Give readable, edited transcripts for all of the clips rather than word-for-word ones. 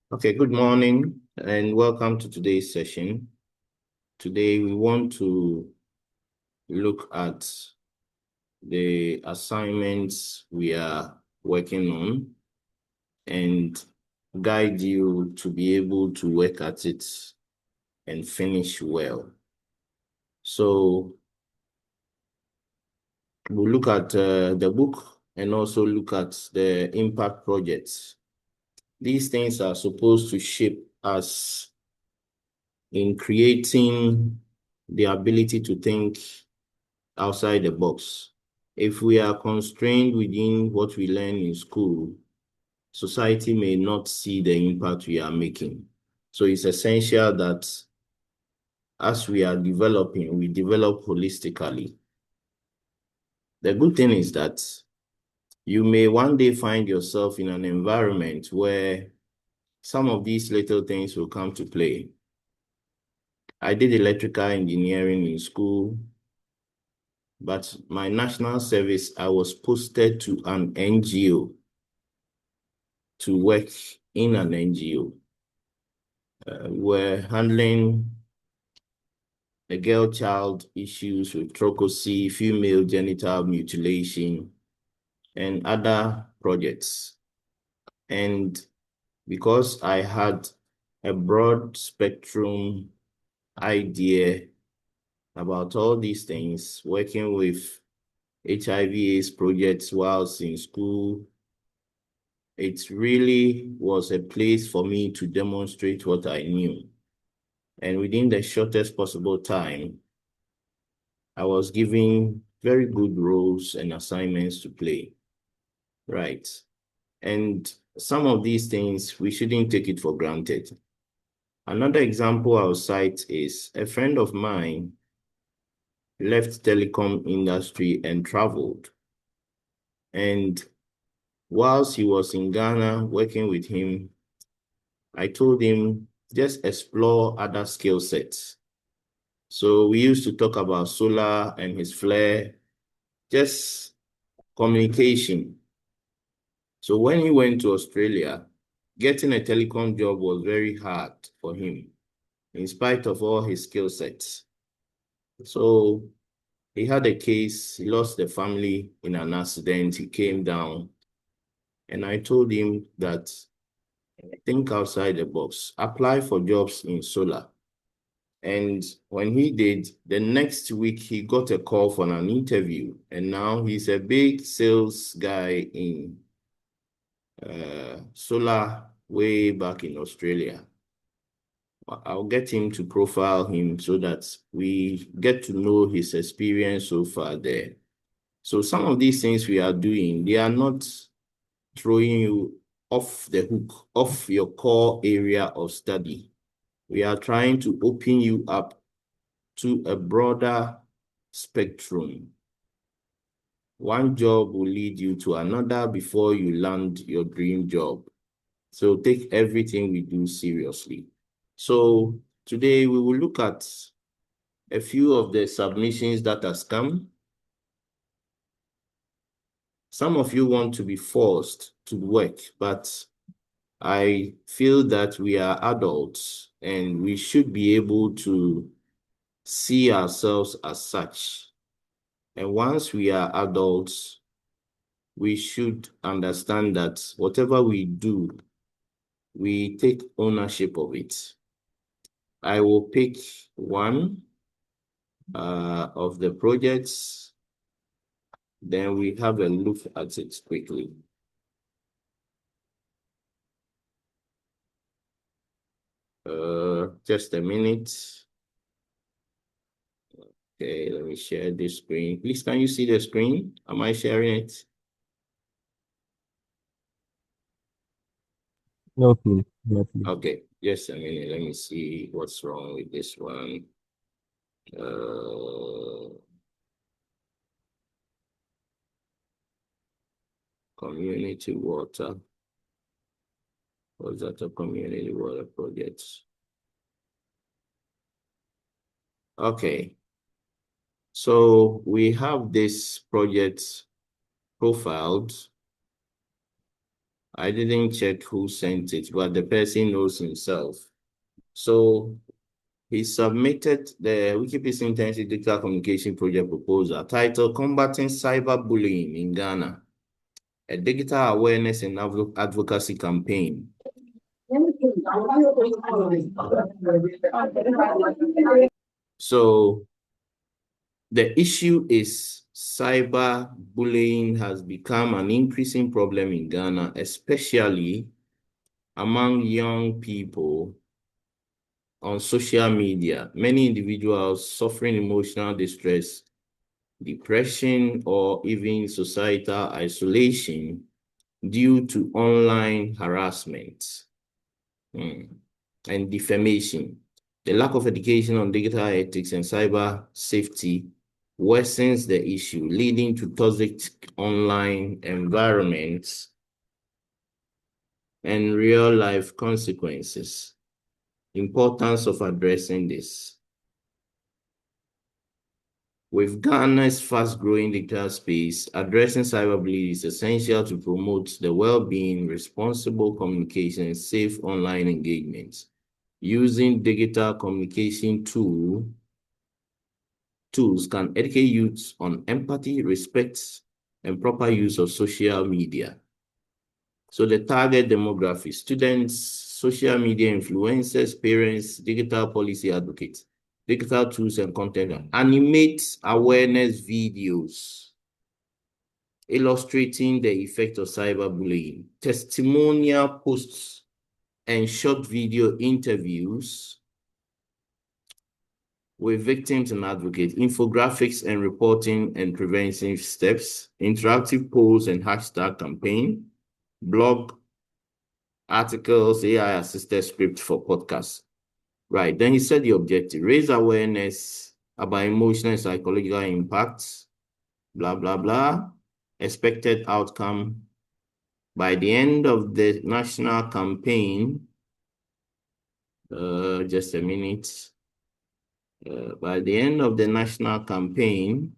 Okay, good morning and welcome to today's session. Today we want to look at the assignments we are working on and guide you to be able to work at it and finish well. So we'll look at the book and also look at the impact projects. These things are supposed to shape us in creating the ability to think outside the box. If we are constrained within what we learn in school, society may not see the impact we are making. So it's essential that as we are developing, we develop holistically. The good thing is that you may one day find yourself in an environment where some of these little things will come to play. I did electrical engineering in school, but my national service, I was posted to an NGO to work in an NGO. We're handling the girl-child issues with trochosis, female genital mutilation, and other projects. And because I had a broad spectrum idea about all these things, working with HIV/AIDS projects whilst in school, it really was a place for me to demonstrate what I knew. And within the shortest possible time, I was given very good roles and assignments to play. Right. And some of these things, we shouldn't take it for granted. Another example I'll cite is a friend of mine left telecom industry and traveled. And whilst he was in Ghana working with him, I told him, just explore other skill sets. So we used to talk about solar and his flare, just communication. So when he went to Australia, getting a telecom job was very hard for him, in spite of all his skill sets. So he had a case, he lost the family in an accident, he came down, and I told him that think outside the box, apply for jobs in solar. And when he did, the next week he got a call for an interview, and now he's a big sales guy in solar way back in Australia. I'll get him to profile him so that we get to know his experience so far there. So some of these things we are doing, they are not throwing you off the hook, off your core area of study. We are trying to open you up to a broader spectrum. One job will lead you to another before you land your dream job. So take everything we do seriously. So today we will look at a few of the submissions that has come. Some of you want to be forced to work, but I feel that we are adults and we should be able to see ourselves as such. And once we are adults, we should understand that whatever we do, we take ownership of it. I will pick one of the projects, then we have a look at it quickly. Just a minute. Okay, let me share this screen. Please, can you see the screen? Am I sharing it? No, please. No, please. Okay, just a minute. Let me see what's wrong with this one. Community water. Was that a community water project? Okay. So we have this project profiled. I didn't check who sent it, but the person knows himself. So he submitted the Wikipedia Intensive Digital Communication Project proposal titled Combating Cyberbullying in Ghana, a digital awareness and advocacy campaign. So the issue is cyberbullying has become an increasing problem in Ghana, especially among young people on social media. Many individuals suffering emotional distress, depression, or even societal isolation due to online harassment and defamation. The lack of education on digital ethics and cyber safety worsens the issue, leading to toxic online environments and real-life consequences. Importance of addressing this. With Ghana's fast-growing digital space, addressing cyberbullying is essential to promote the well-being, responsible communication, and safe online engagement. Using digital communication tools can educate youth on empathy, respect, and proper use of social media. So the target demographic, students, social media influencers, parents, digital policy advocates, digital tools and content, animate awareness videos illustrating the effect of cyberbullying, testimonial posts, and short video interviews with victims and advocates, infographics and reporting and prevention steps, interactive polls and hashtag campaign, blog articles, AI-assisted script for podcasts. Right, then he said the objective, raise awareness about emotional and psychological impacts, blah, blah, blah. Expected outcome by the end of the national campaign, just a minute. By the end of the national campaign,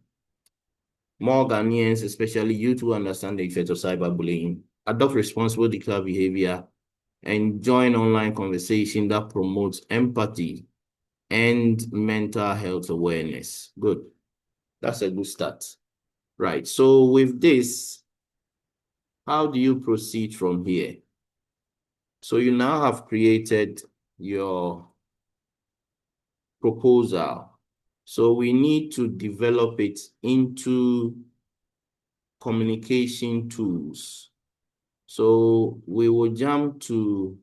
more Ghanaians, especially youth who understand the effects of cyberbullying, adopt responsible digital behavior, and join online conversation that promotes empathy and mental health awareness. Good. That's a good start. Right. So with this, how do you proceed from here? So you now have created your proposal. So we need to develop it into communication tools. So we will jump to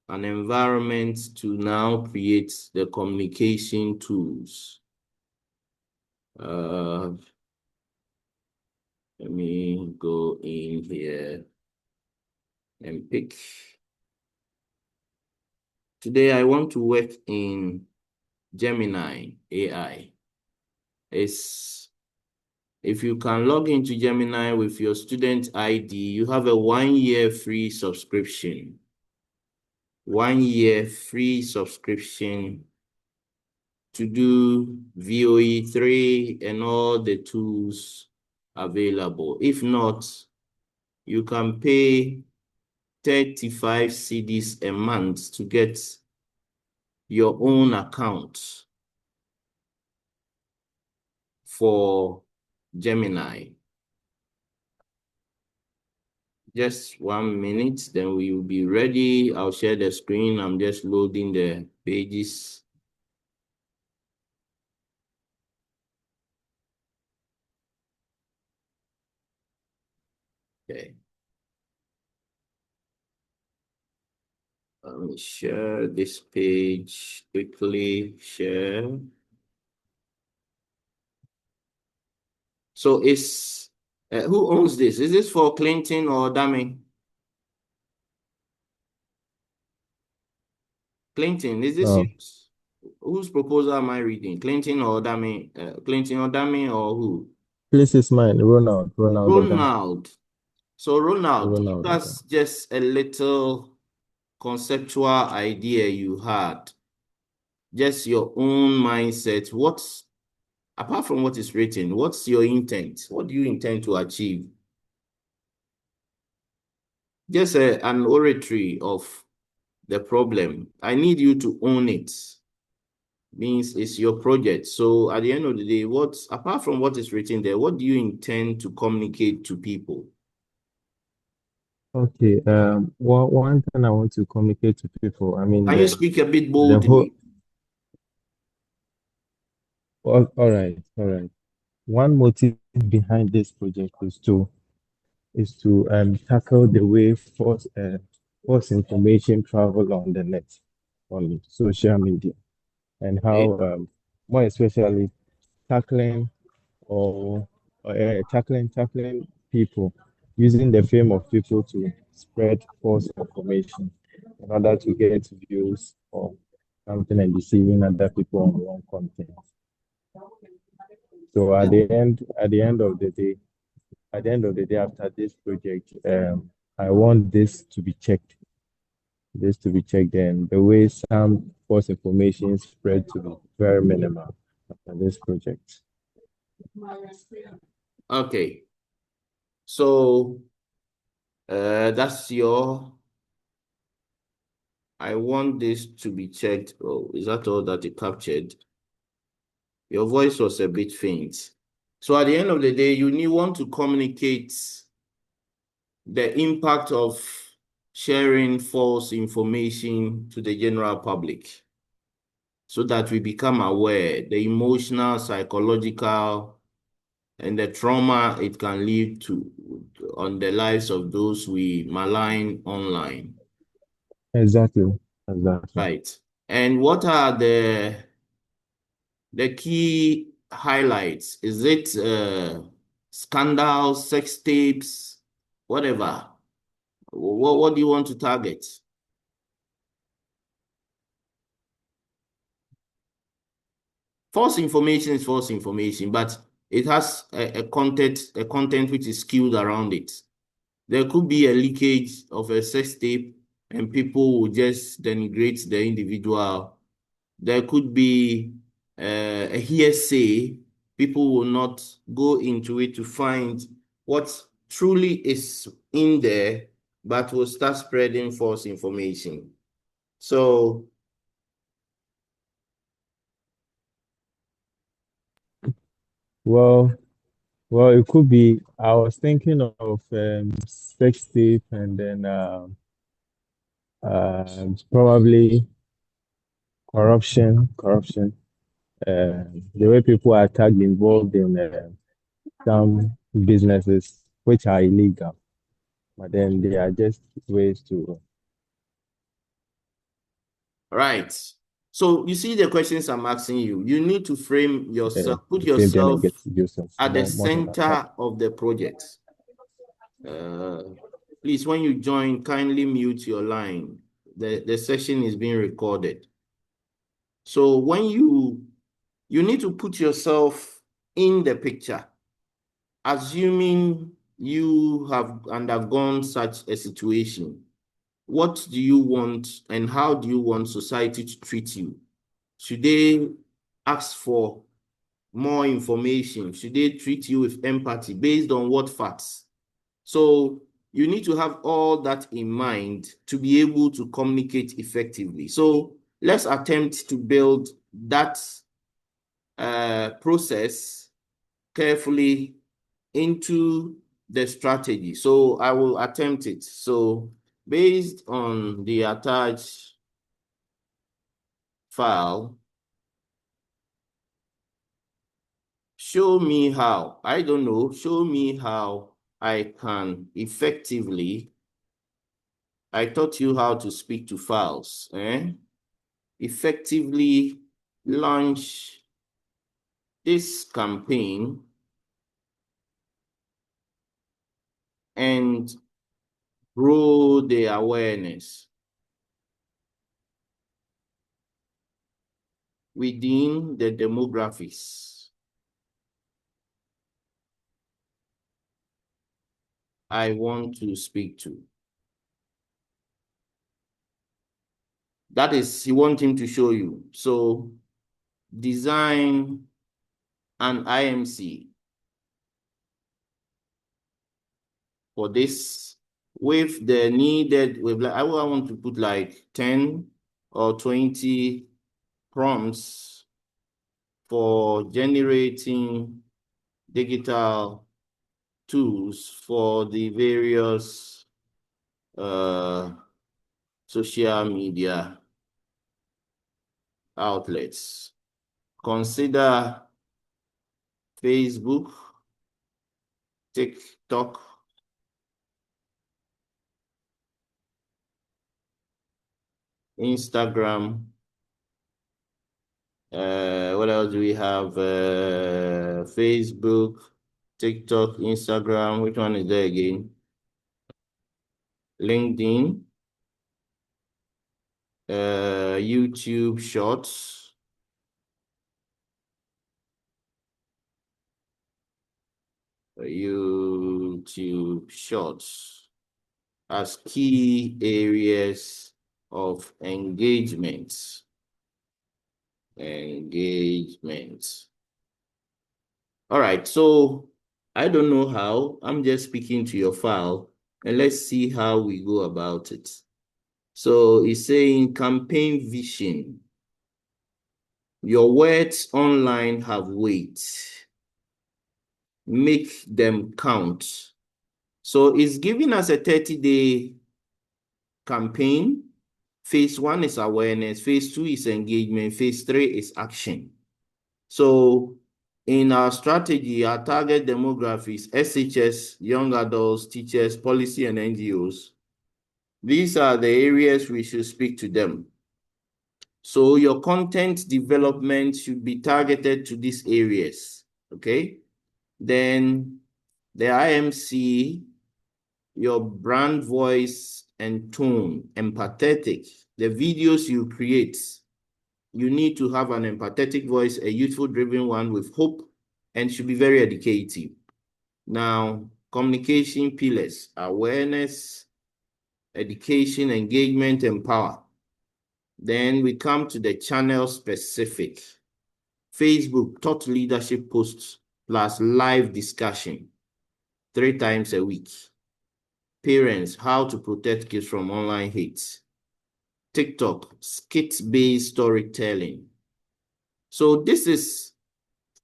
an environment to now create the communication tools. Let me go in here and pick. Today I want to work in Gemini AI. If you can log into Gemini with your student ID, you have a 1-year free subscription. 1-year free subscription to do VOE3 and all the tools available. If not, you can pay 35 cedis a month to get your own account for Gemini. Just 1 minute, then we will be ready. I'll share the screen. I'm just loading the pages. Okay. Let me share this page quickly. Share. So who owns this? Is this for Clinton or Dami? Clinton, is this yours? Whose proposal am I reading? Clinton or Dami? Clinton or Dami or who? Place is mine. Ronald Odam. Ronald. So Ronald, give Ronald Odam. us just a little conceptual idea you had. Just your own mindset. Apart from what is written, what's your intent? What do you intend to achieve? just an oratory of the problem. I need you to own it. Means it's your project. So at the end of the day, apart from what is written there, what do you intend to communicate to people? Okay. One thing I want to communicate to people. I mean, Can you speak a bit the whole. boldly? All right. One motive behind this project is to tackle the way false information travel on the net, on social media, and Okay. how more especially tackling tackling people using the fame of people to spread false information in order to get views or something and deceiving other people on wrong content. So at the end of the day, after this project, I want this to be checked, and the way some false information spread to be very minimal after this project. Okay. So that's your. I want this to be checked. Oh, is that all that you captured? Your voice was a bit faint. So at the end of the day, want to communicate the impact of sharing false information to the general public so that we become aware the emotional, psychological, and the trauma it can lead to on the lives of those we malign online. Exactly, exactly. Right. And what are the key highlights? Is it scandals, sex tapes, whatever? What do you want to target? False information is false information, but it has a content which is skewed around it. There could be a leakage of a sex tape and people will just denigrate the individual. There could be a hearsay. People will not go into it to find what truly is in there, but will start spreading false information. So, Well, well, it could be. I was thinking of sex tape and then probably corruption. The way people are tagged involved in some businesses which are illegal, but then they are just ways to right. So you see the questions I'm asking you. You need to frame yourself, put save them yourself and get users at the more transactions. center of the project. Uh, Please, when you join, kindly mute your line. The session is being recorded. So when you need to put yourself in the picture, assuming you have undergone such a situation. What do you want and how do you want society to treat you? Should they ask for more information? Should they treat you with empathy based on what facts? So you need to have all that in mind to be able to communicate effectively. So let's attempt to build that process carefully into the strategy. So I will attempt it. So based on the attached file, show me how. I don't know. Show me how I can effectively. I taught you how to speak to files. Effectively launch this campaign and grow the awareness within the demographics I want to speak to. That is, he wants him to show you. So design an IMC for this with the needed, with like, I want to put like 10 or 20 prompts for generating digital tools for the various social media outlets. Consider Facebook, TikTok, Instagram. What else do we have? Facebook, TikTok, Instagram. Which one is there again? LinkedIn, YouTube Shorts, YouTube Shorts as key areas of engagement. All right, so I don't know how. I'm just speaking to your file, and let's see how we go about it. So it's saying campaign vision. Your words online have weight. Make them count. So it's giving us a 30-day campaign. Phase 1 is awareness. Phase 2 is engagement. Phase 3 is action. So in our strategy, our target demographics, SHS, young adults, teachers, policy, and NGOs. These are the areas we should speak to them. So your content development should be targeted to these areas, okay? Then the IMC, your brand voice and tone, empathetic. The videos you create, you need to have an empathetic voice, a youthful driven one with hope, and should be very educative. Now, communication pillars, awareness, education, engagement, and power. Then we come to the channel specific. Facebook, thought leadership posts plus live discussion 3 times a week. Parents, how to protect kids from online hate. TikTok, skit-based storytelling. So this is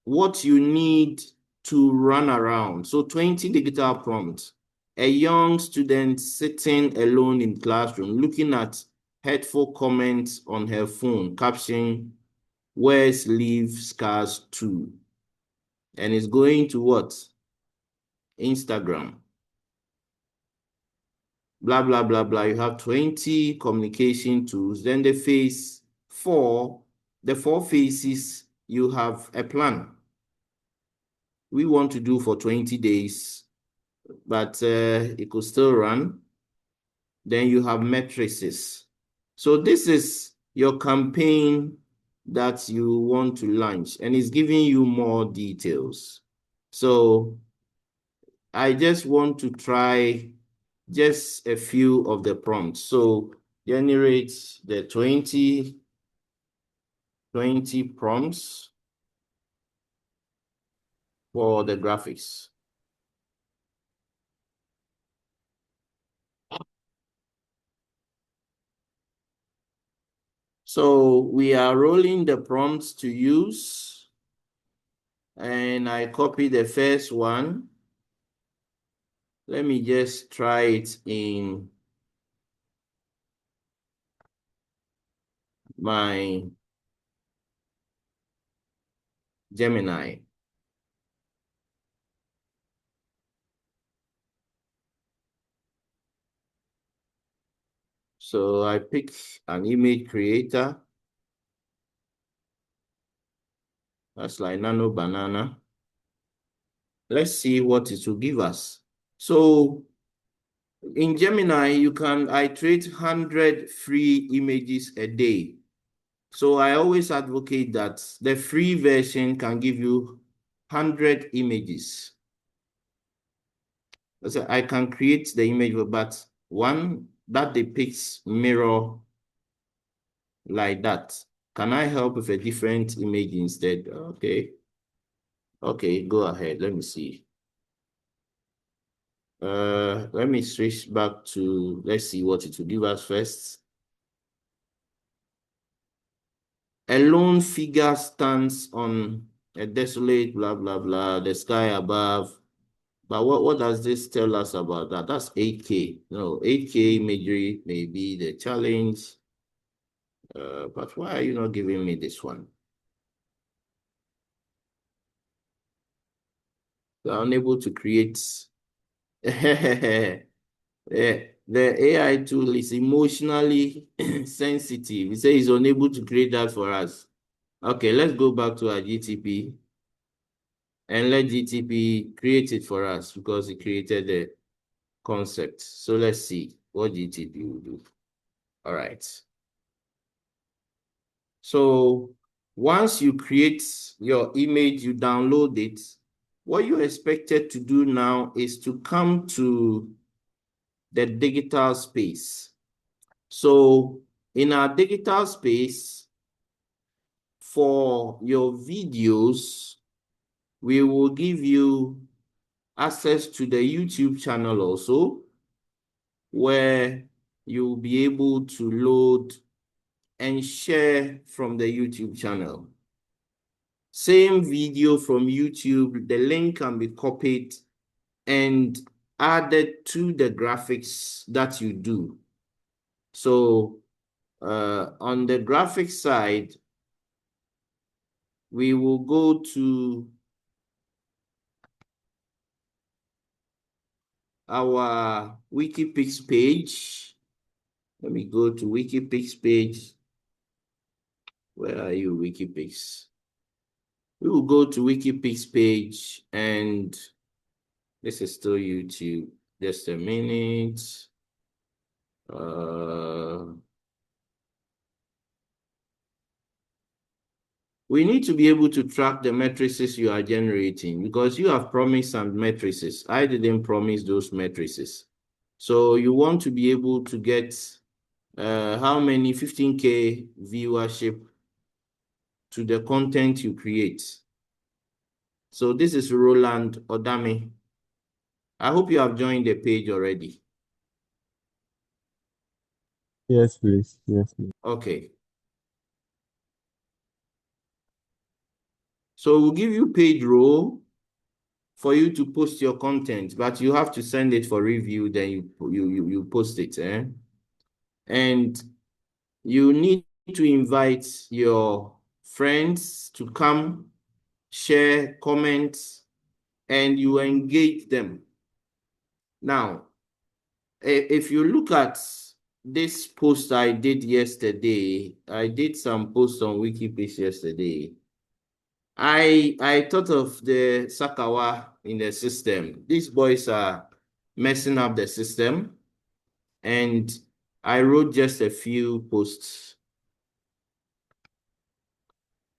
what you need to run around. So 20 digital prompts. A young student sitting alone in classroom, looking at hurtful comments on her phone, caption, "Words leave scars too." And it's going to what? Instagram. Blah, blah, blah, blah. You have 20 communication tools. Then the phase 4, the 4 phases, you have a plan. We want to do for 20 days, but it could still run. Then you have matrices. So this is your campaign that you want to launch, and it's giving you more details. So I just want to try just a few of the prompts. So generate the 20 prompts for the graphics. So we are rolling the prompts to use, and I copy the first one. Let me just try it in my Gemini. So I pick an image creator. That's like Nano Banana. Let's see what it will give us. So in Gemini, you can iterate 100 free images a day. So I always advocate that the free version can give you 100 images. So I can create the image, but one that depicts mirror like that. Can I help with a different image instead? Okay. Okay, go ahead. Let me see. Let me switch back to, let's see what it will give us first. A lone figure stands on a desolate, blah, blah, blah, the sky above. But what does this tell us about that? That's 8K. No, 8K imagery may be the challenge. But why are you not giving me this one? You're unable to create. The AI tool is emotionally sensitive. It says it's unable to create that for us. Okay, let's go back to our GTP and let GTP create it for us because it created the concept. So let's see what GTP will do. All right. So once you create your image, you download it, what you're expected to do now is to come to the digital space. So in our digital space, for your videos, we will give you access to the YouTube channel also, where you'll be able to load and share from the YouTube channel. Same video from YouTube, the link can be copied and added to the graphics that you do. So on the graphics side, we will go to our WikiPix page. Let me go to WikiPix page. Where are you, WikiPix? We will go to WikiPix page, and this is still YouTube. Just a minute. We need to be able to track the matrices you are generating because you have promised some matrices. I didn't promise those matrices. So you want to be able to get how many 15K viewership to the content you create. So this is Roland Odame. I hope you have joined the page already. Yes, please. Yes, please. Okay. So we'll give you page role for you to post your content, but you have to send it for review, then you post it. And you need to invite your friends to come, share, comment, and you engage them. Now, if you look at this post I did yesterday, I did some posts on Wikipedia yesterday. I thought of the Sakawa in the system. These boys are messing up the system, and I wrote just a few posts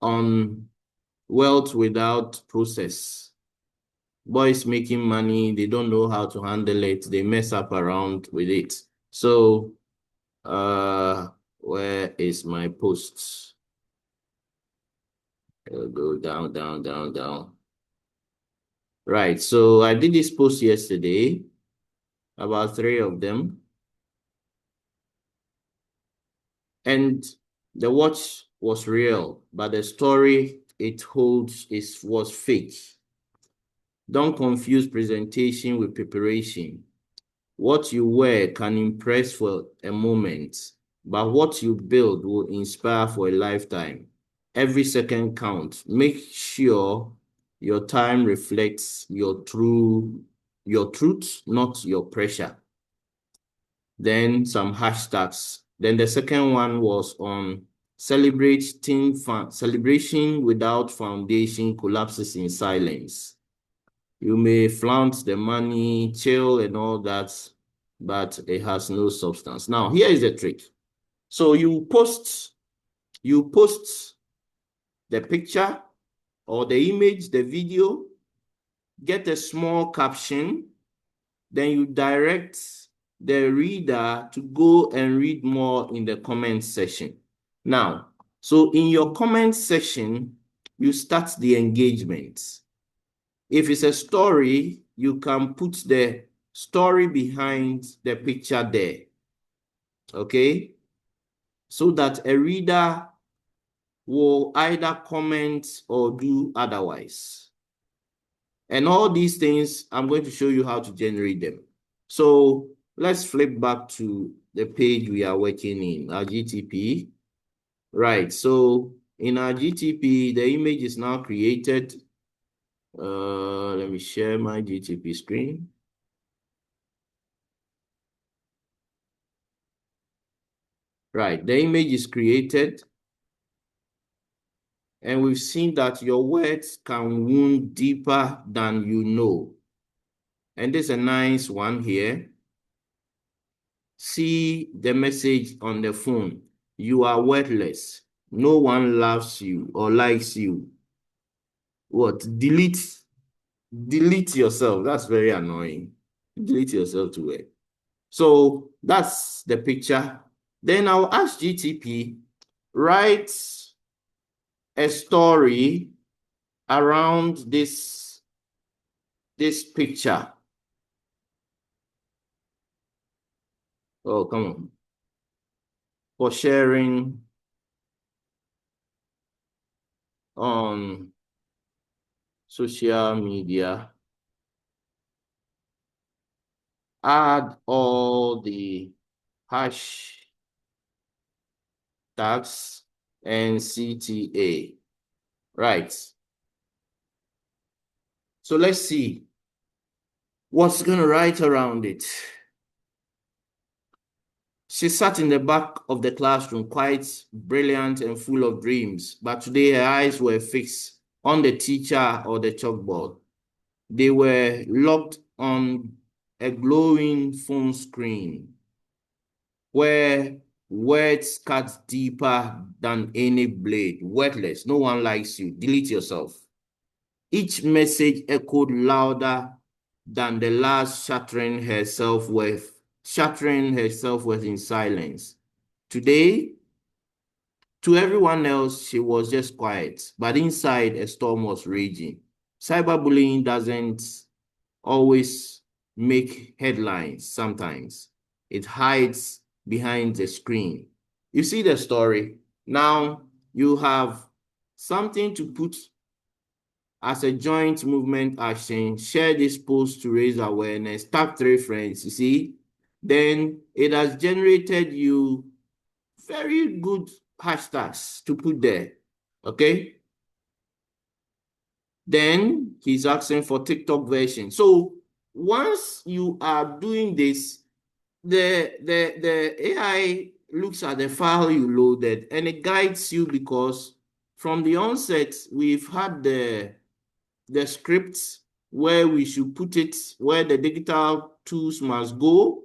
on wealth without process. Boys making money, they don't know how to handle it, they mess up around with it. So where is my post? I'll go down, down, down, down. Right, so I did this post yesterday, about 3 of them. And the watch was real, but the story it holds was fake. Don't confuse presentation with preparation. What you wear can impress for a moment, but what you build will inspire for a lifetime. Every second counts. Make sure your time reflects your truth, not your pressure. Then some hashtags. Then the second one was on celebration without foundation collapses in silence. You may flaunt the money, chill and all that, but it has no substance. Now, here is the trick. So you post the picture or the image, the video, get a small caption, then you direct the reader to go and read more in the comment section. Now, so in your comment section, you start the engagement. If it's a story, you can put the story behind the picture there. Okay? So that a reader will either comment or do otherwise. And all these things, I'm going to show you how to generate them. So let's flip back to the page we are working in, our GTP. Right, so in our GTP, the image is now created. Let me share my GTP screen. Right, the image is created. And we've seen that your words can wound deeper than you know. And there's a nice one here. See the message on the phone. You are worthless. No one loves you or likes you. What? Delete yourself. That's very annoying. Delete yourself to it. So that's the picture. Then I'll ask GTP, write a story around this picture. Oh, come on. For sharing on social media. Add all the hashtags and CTA. Right. So let's see what's going to write around it. She sat in the back of the classroom, quite brilliant and full of dreams, but today her eyes were fixed on the teacher or the chalkboard. They were locked on a glowing phone screen where words cut deeper than any blade. Worthless, no one likes you, delete yourself. Each message echoed louder than the last, shattering her self-worth in silence. Today, to everyone else, she was just quiet, but inside a storm was raging. Cyberbullying doesn't always make headlines sometimes. It hides behind the screen. You see the story. Now you have something to put as a joint movement action. Share this post to raise awareness. Tag 3 friends, you see. Then it has generated you very good hashtags to put there. Okay. Then he's asking for TikTok version. So once you are doing this, the AI looks at the file you loaded and it guides you, because from the onset, we've had the scripts where we should put it, where the digital tools must go.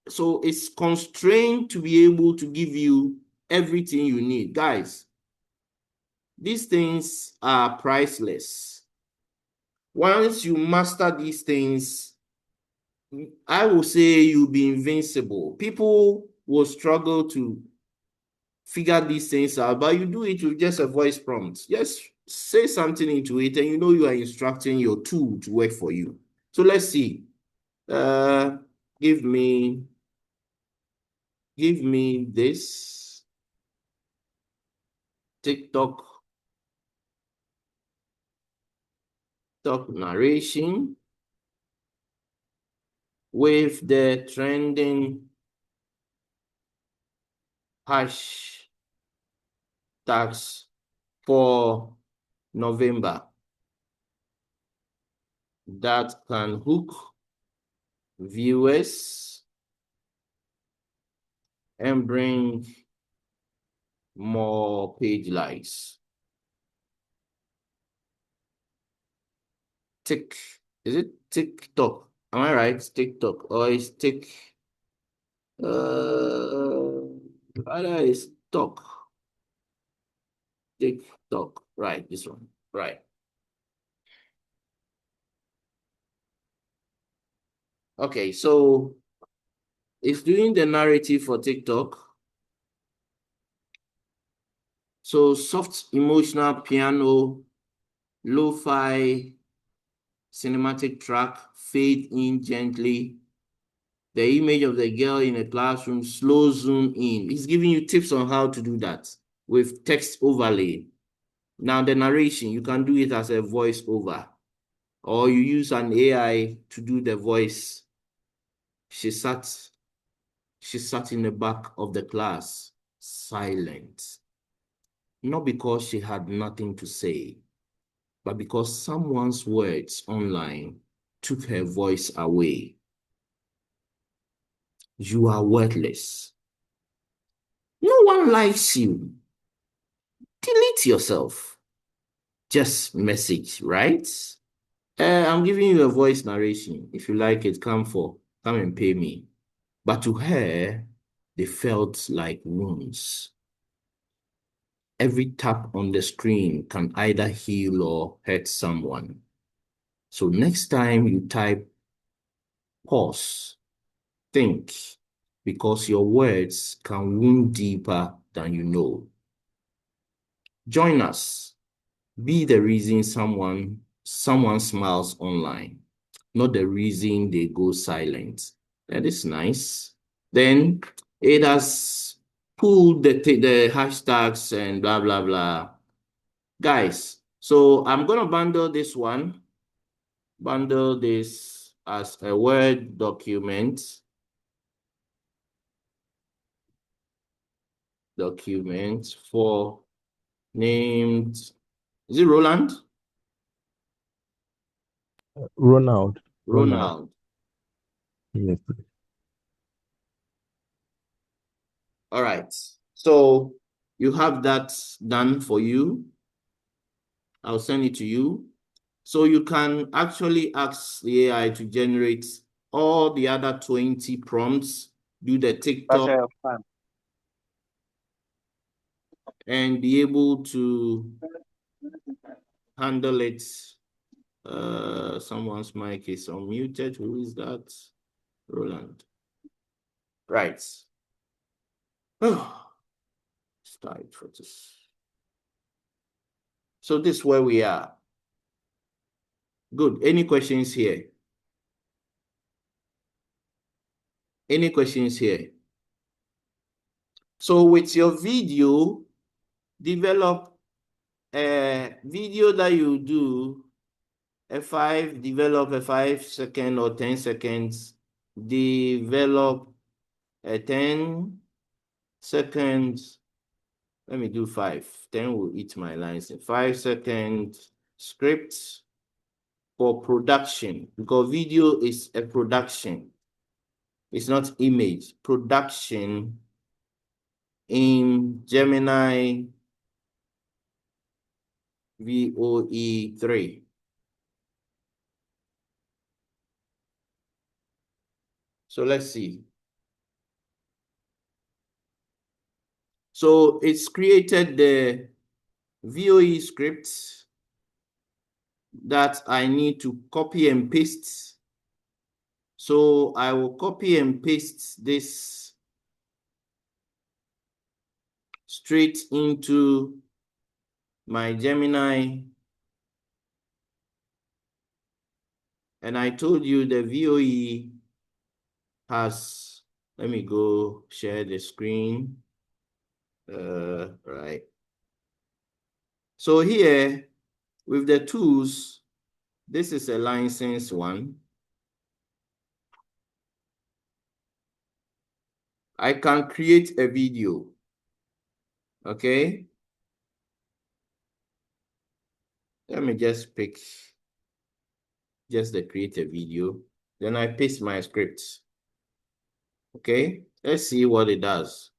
So it's constrained to be able to give you everything you need. Guys, these things are priceless. Once you master these things, I will say you'll be invincible. People will struggle to figure these things out, but you do it with just a voice prompt. Just say something into it, and you know you are instructing your tool to work for you. So let's see. Give me this TikTok narration with the trending hashtags for November that can hook viewers and bring more page likes. Is it TikTok? Am I right? TikTok, or is rather is TikTok, right? This one, right? Okay, so it's doing the narrative for TikTok. So soft emotional piano, lo-fi cinematic track, fade in gently. The image of the girl in a classroom, slow zoom in. He's giving you tips on how to do that with text overlay. Now the narration, you can do it as a voice over, or you use an AI to do the voice. She sat in the back of the class, silent. Not because she had nothing to say, but because someone's words online took her voice away. You are worthless. No one likes you. Delete yourself. Just message, right? I'm giving you a voice narration. If you like it, come and pay me. But to her, they felt like wounds. Every tap on the screen can either heal or hurt someone. So next time you type, pause, think, because your words can wound deeper than you know. Join us. Be the reason someone smiles online, not the reason they go silent. That is nice. Then it has pulled the hashtags and blah, blah, blah. Guys, so I'm going to bundle this as a Word document. For named, is it Roland? Ronald. Ronald. Yes. All right. So you have that done for you. I'll send it to you. So you can actually ask the AI to generate all the other 20 prompts, do the TikTok, and be able to handle it. Someone's mic is unmuted. Who is that? Roland. Right. Oh, start for this. So this is where we are. Good. Any questions here? Any questions here? So with your video, develop a video that you do, develop a 5-second or 10 seconds, develop a 10 seconds. Let me do 5. 10 will eat my lines. 5-second script for production, because video is a production. It's not image. Production in Gemini VOE3. So let's see. So it's created the VOE script that I need to copy and paste. So I will copy and paste this straight into my Gemini. And I told you the VOE has, let me go share the screen. Right. So here with the tools, this is a license one. I can create a video. Okay. Let me just pick just the create a video. Then I paste my script. Okay. Let's see what it does.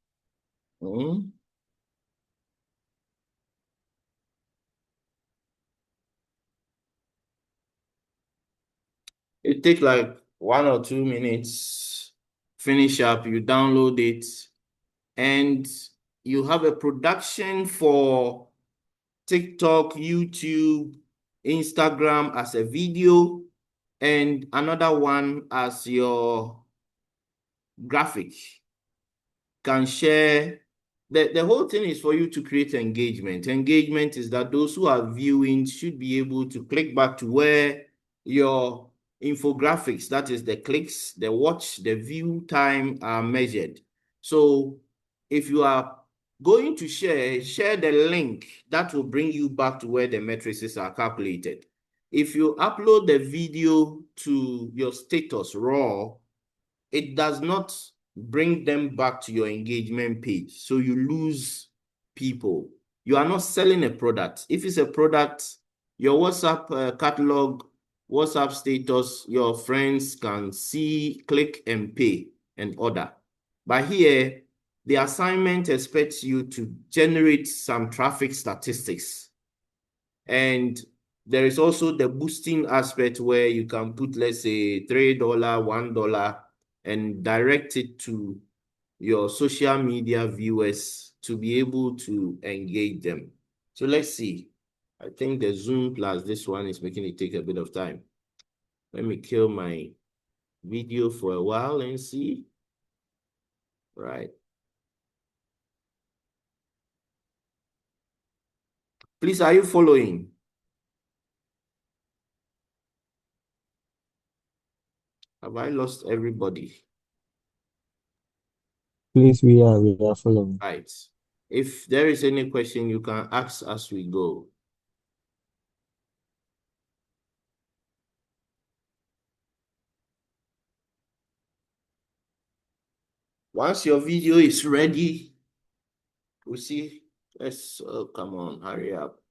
It takes like 1 or 2 minutes. Finish up, you download it, and you have a production for TikTok, YouTube, Instagram as a video, and another one as your graphic. Can share. The whole thing is for you to create engagement. Engagement is that those who are viewing should be able to click back to where your infographics, that is the clicks, the watch, the view time are measured. So if you are going to share the link that will bring you back to where the matrices are calculated. If you upload the video to your status raw, it does not bring them back to your engagement page. So you lose people. You are not selling a product. If it's a product, your WhatsApp catalog, WhatsApp status, your friends can see, click and pay and order. But here, the assignment expects you to generate some traffic statistics. And there is also the boosting aspect where you can put, let's say, $3, $1, and direct it to your social media viewers to be able to engage them. So let's see. I think the Zoom plus this one is making it take a bit of time. Let me kill my video for a while and see. Right. Please, are you following? Have I lost everybody? Please, we are following. Right. If there is any question, you can ask as we go. Once your video is ready, we see. Let's come on, hurry up.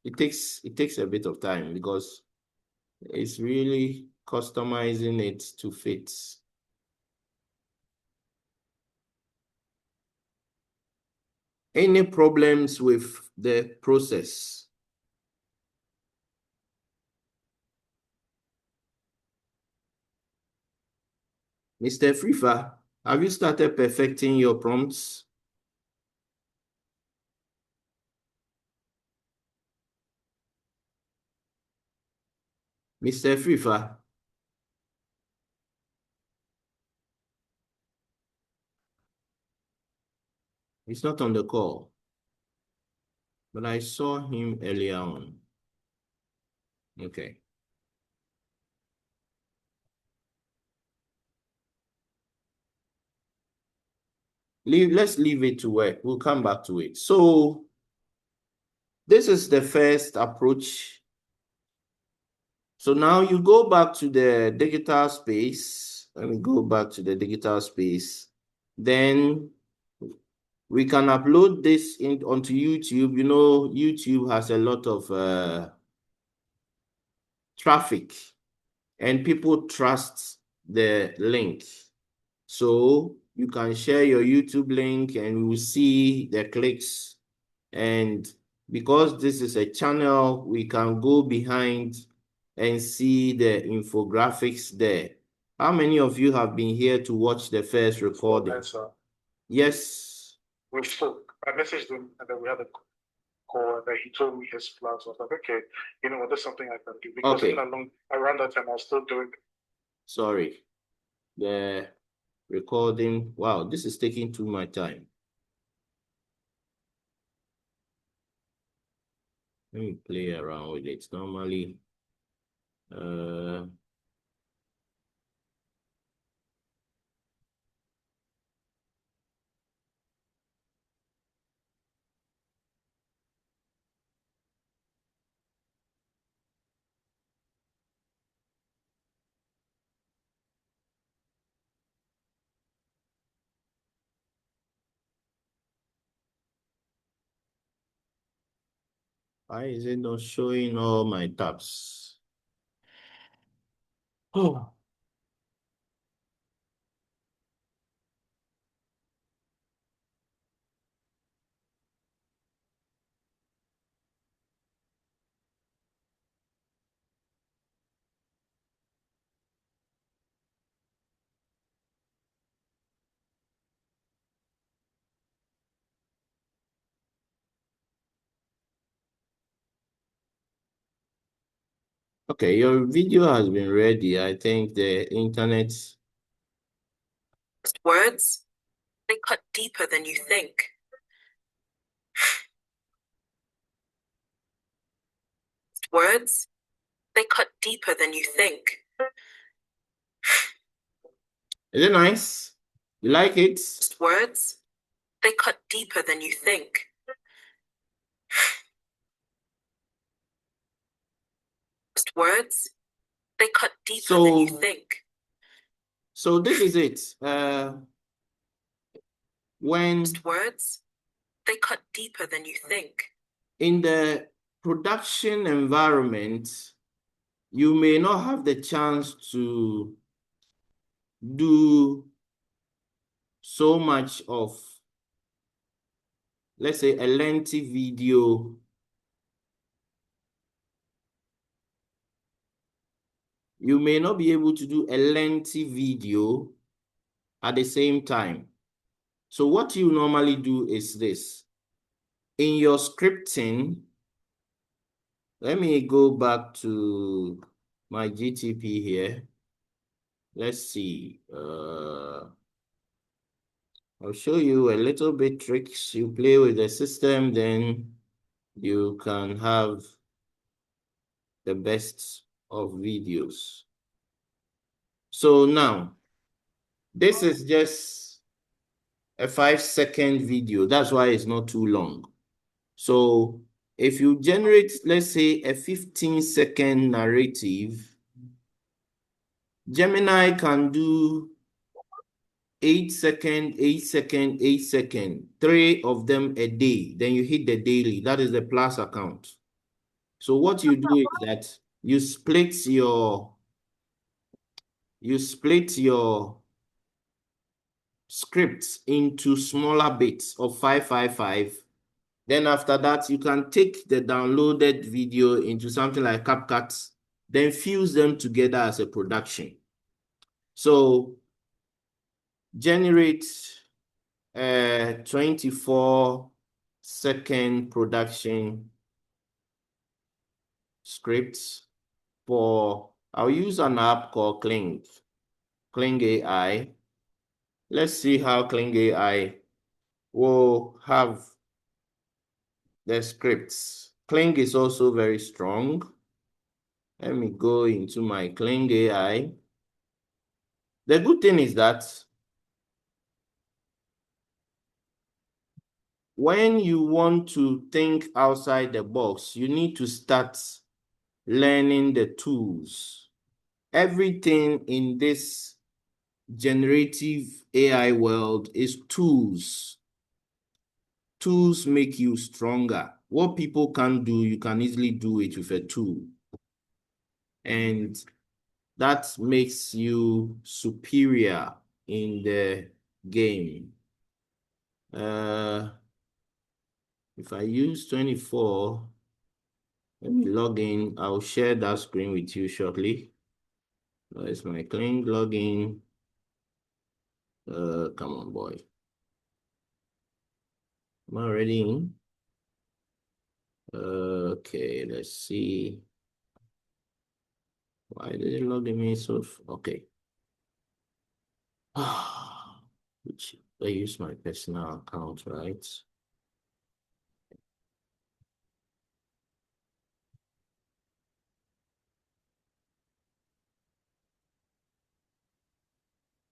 It takes a bit of time because it's really customizing it to fit. Any problems with the process? Mr. Frifa, have you started perfecting your prompts? Mr. Frifa, he's not on the call, but I saw him earlier on. Okay. Let's leave it to work. We'll come back to it. So this is the first approach. So now you go back to the digital space. Let me go back to the digital space. Then we can upload this onto YouTube. You know, YouTube has a lot of traffic and people trust the link. So you can share your YouTube link and we'll see the clicks. And because this is a channel, we can go behind and see the infographics there. How many of you have been here to watch the first recording? Yes. We spoke. I messaged him and then we had a call and then he told me his plans. I was like, okay, you know what, there's something I can do. Because Okay. around that time I was still doing it. Sorry. The recording. Wow, this is taking too much time. Let me play around with it. Normally, why is it not showing all my tabs? Oh. Okay, your video has been ready. I think the internet. Words, they cut deeper than you think. Words, They cut deeper than you think. Is it nice? You like it? Words, they cut deeper than you think. Words, they cut deeper than you think. So this is it. When words, they cut deeper than you think. In the production environment, you may not have the chance to do so much of, let's say, a lengthy video. You may not be able to do a lengthy video at the same time. So what you normally do is this. In your scripting, let me go back to my GTP here. Let's see. I'll show you a little bit tricks. You play with the system, then you can have the best of videos. So now, this is just a 5-second video. That's why it's not too long. So if you generate, let's say, a 15-second narrative, Gemini can do 8-second, 8-second, 8-second, 3 of them a day. Then you hit the daily. That is the plus account. So what you do is that you split your scripts into smaller bits of 555. Then after that, you can take the downloaded video into something like CapCut, then fuse them together as a production. So generate a 24-second production scripts for, I'll use an app called Kling AI. Let's see how Kling AI will have the scripts. Kling is also very strong. Let me go into my Kling AI. The good thing is that when you want to think outside the box, you need to start learning the tools. Everything in this generative AI world is tools. Tools make you stronger. What people can't do, you can easily do it with a tool. And that makes you superior in the game. If I use 24, let me log in. I'll share that screen with you shortly. Where's my Kling login? Come on, boy. Am I already in? Okay, let's see. Why did it log me so? Okay. Which I use my personal account, right?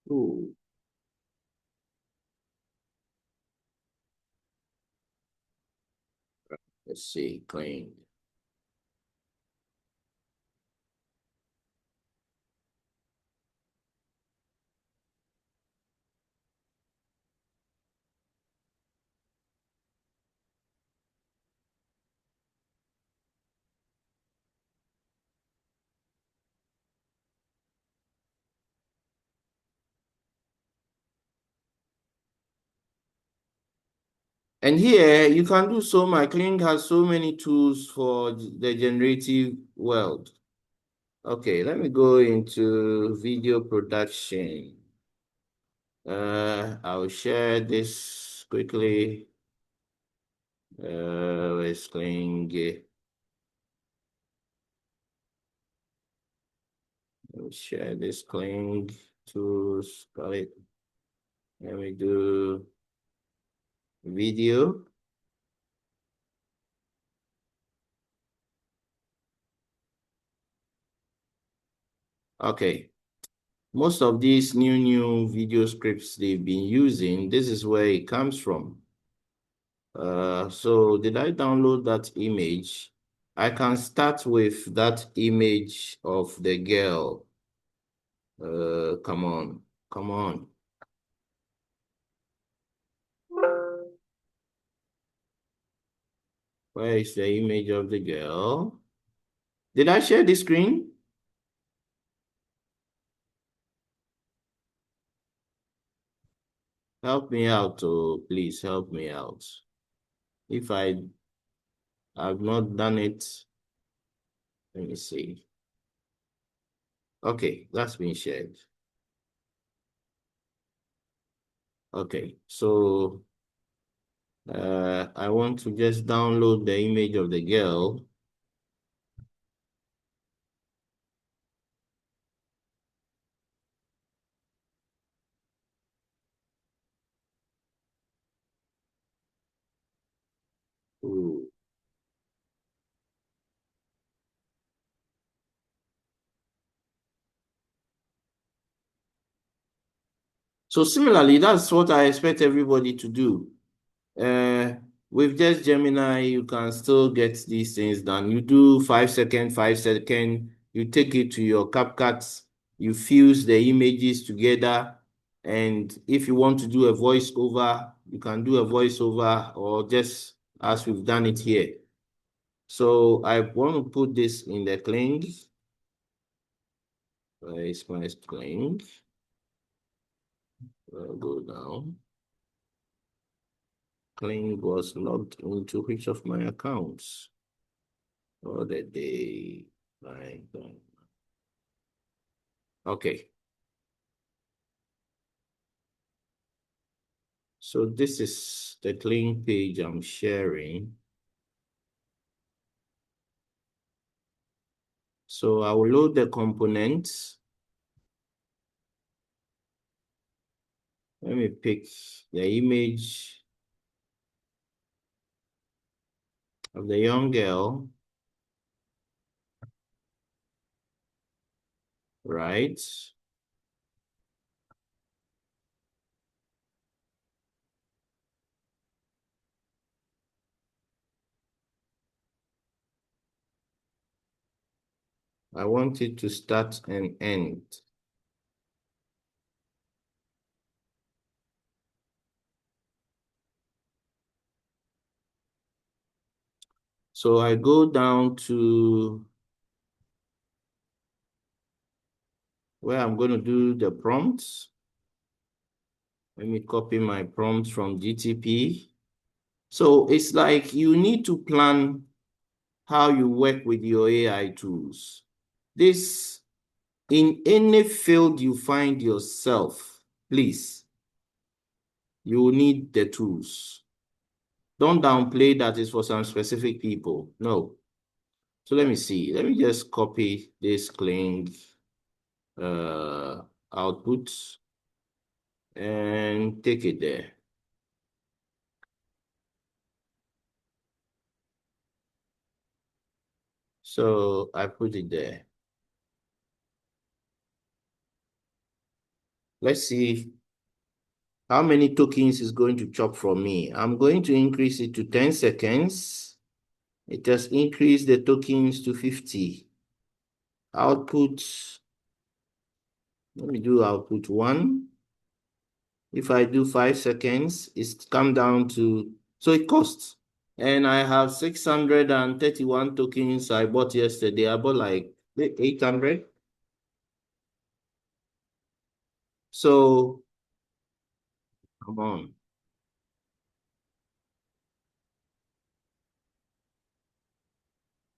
Ooh. Let's see, Kling. And here you can do so much. Kling has so many tools for the generative world. Okay, let me go into video production. I'll share this quickly. Let's Kling. I'll share this Kling tools. Got it. Let me do video. Okay. Most of these new video scripts they've been using, this is where it comes from. So did I download that image? I can start with that image of the girl. Come on, come on. Where is the image of the girl? Did I share the screen? Help me out, oh, please help me out. If I have not done it, let me see. Okay, that's been shared. Okay, so I want to just download the image of the girl. Ooh. So similarly, that's what I expect everybody to do. With just Gemini, you can still get these things done. You do 5 second, 5 second, you take it to your CapCut, you fuse the images together. And if you want to do a voiceover, you can do a voiceover or just as we've done it here. So I want to put this in the Kling. Where is my Kling? I'll go down. Kling was logged into which of my accounts? Oh, the day. Fine. Okay. So this is the Kling page I'm sharing. So I will load the components. Let me pick the image of the young girl. Right. I want it to start and end. So I go down to where I'm going to do the prompts. Let me copy my prompts from GTP. So it's like you need to plan how you work with your AI tools. This, in any field you find yourself, please, you will need the tools. Don't downplay that it's for some specific people. No. So let me see. Let me just copy this Kling output and take it there. So I put it there. Let's see how many tokens is going to chop from me. I'm going to increase it to 10 seconds. It has increased the tokens to 50. Output, let me do output 1. If I do 5 seconds, it's come down to, so it costs. And I have 631 tokens I bought yesterday. I bought like 800. So, come on.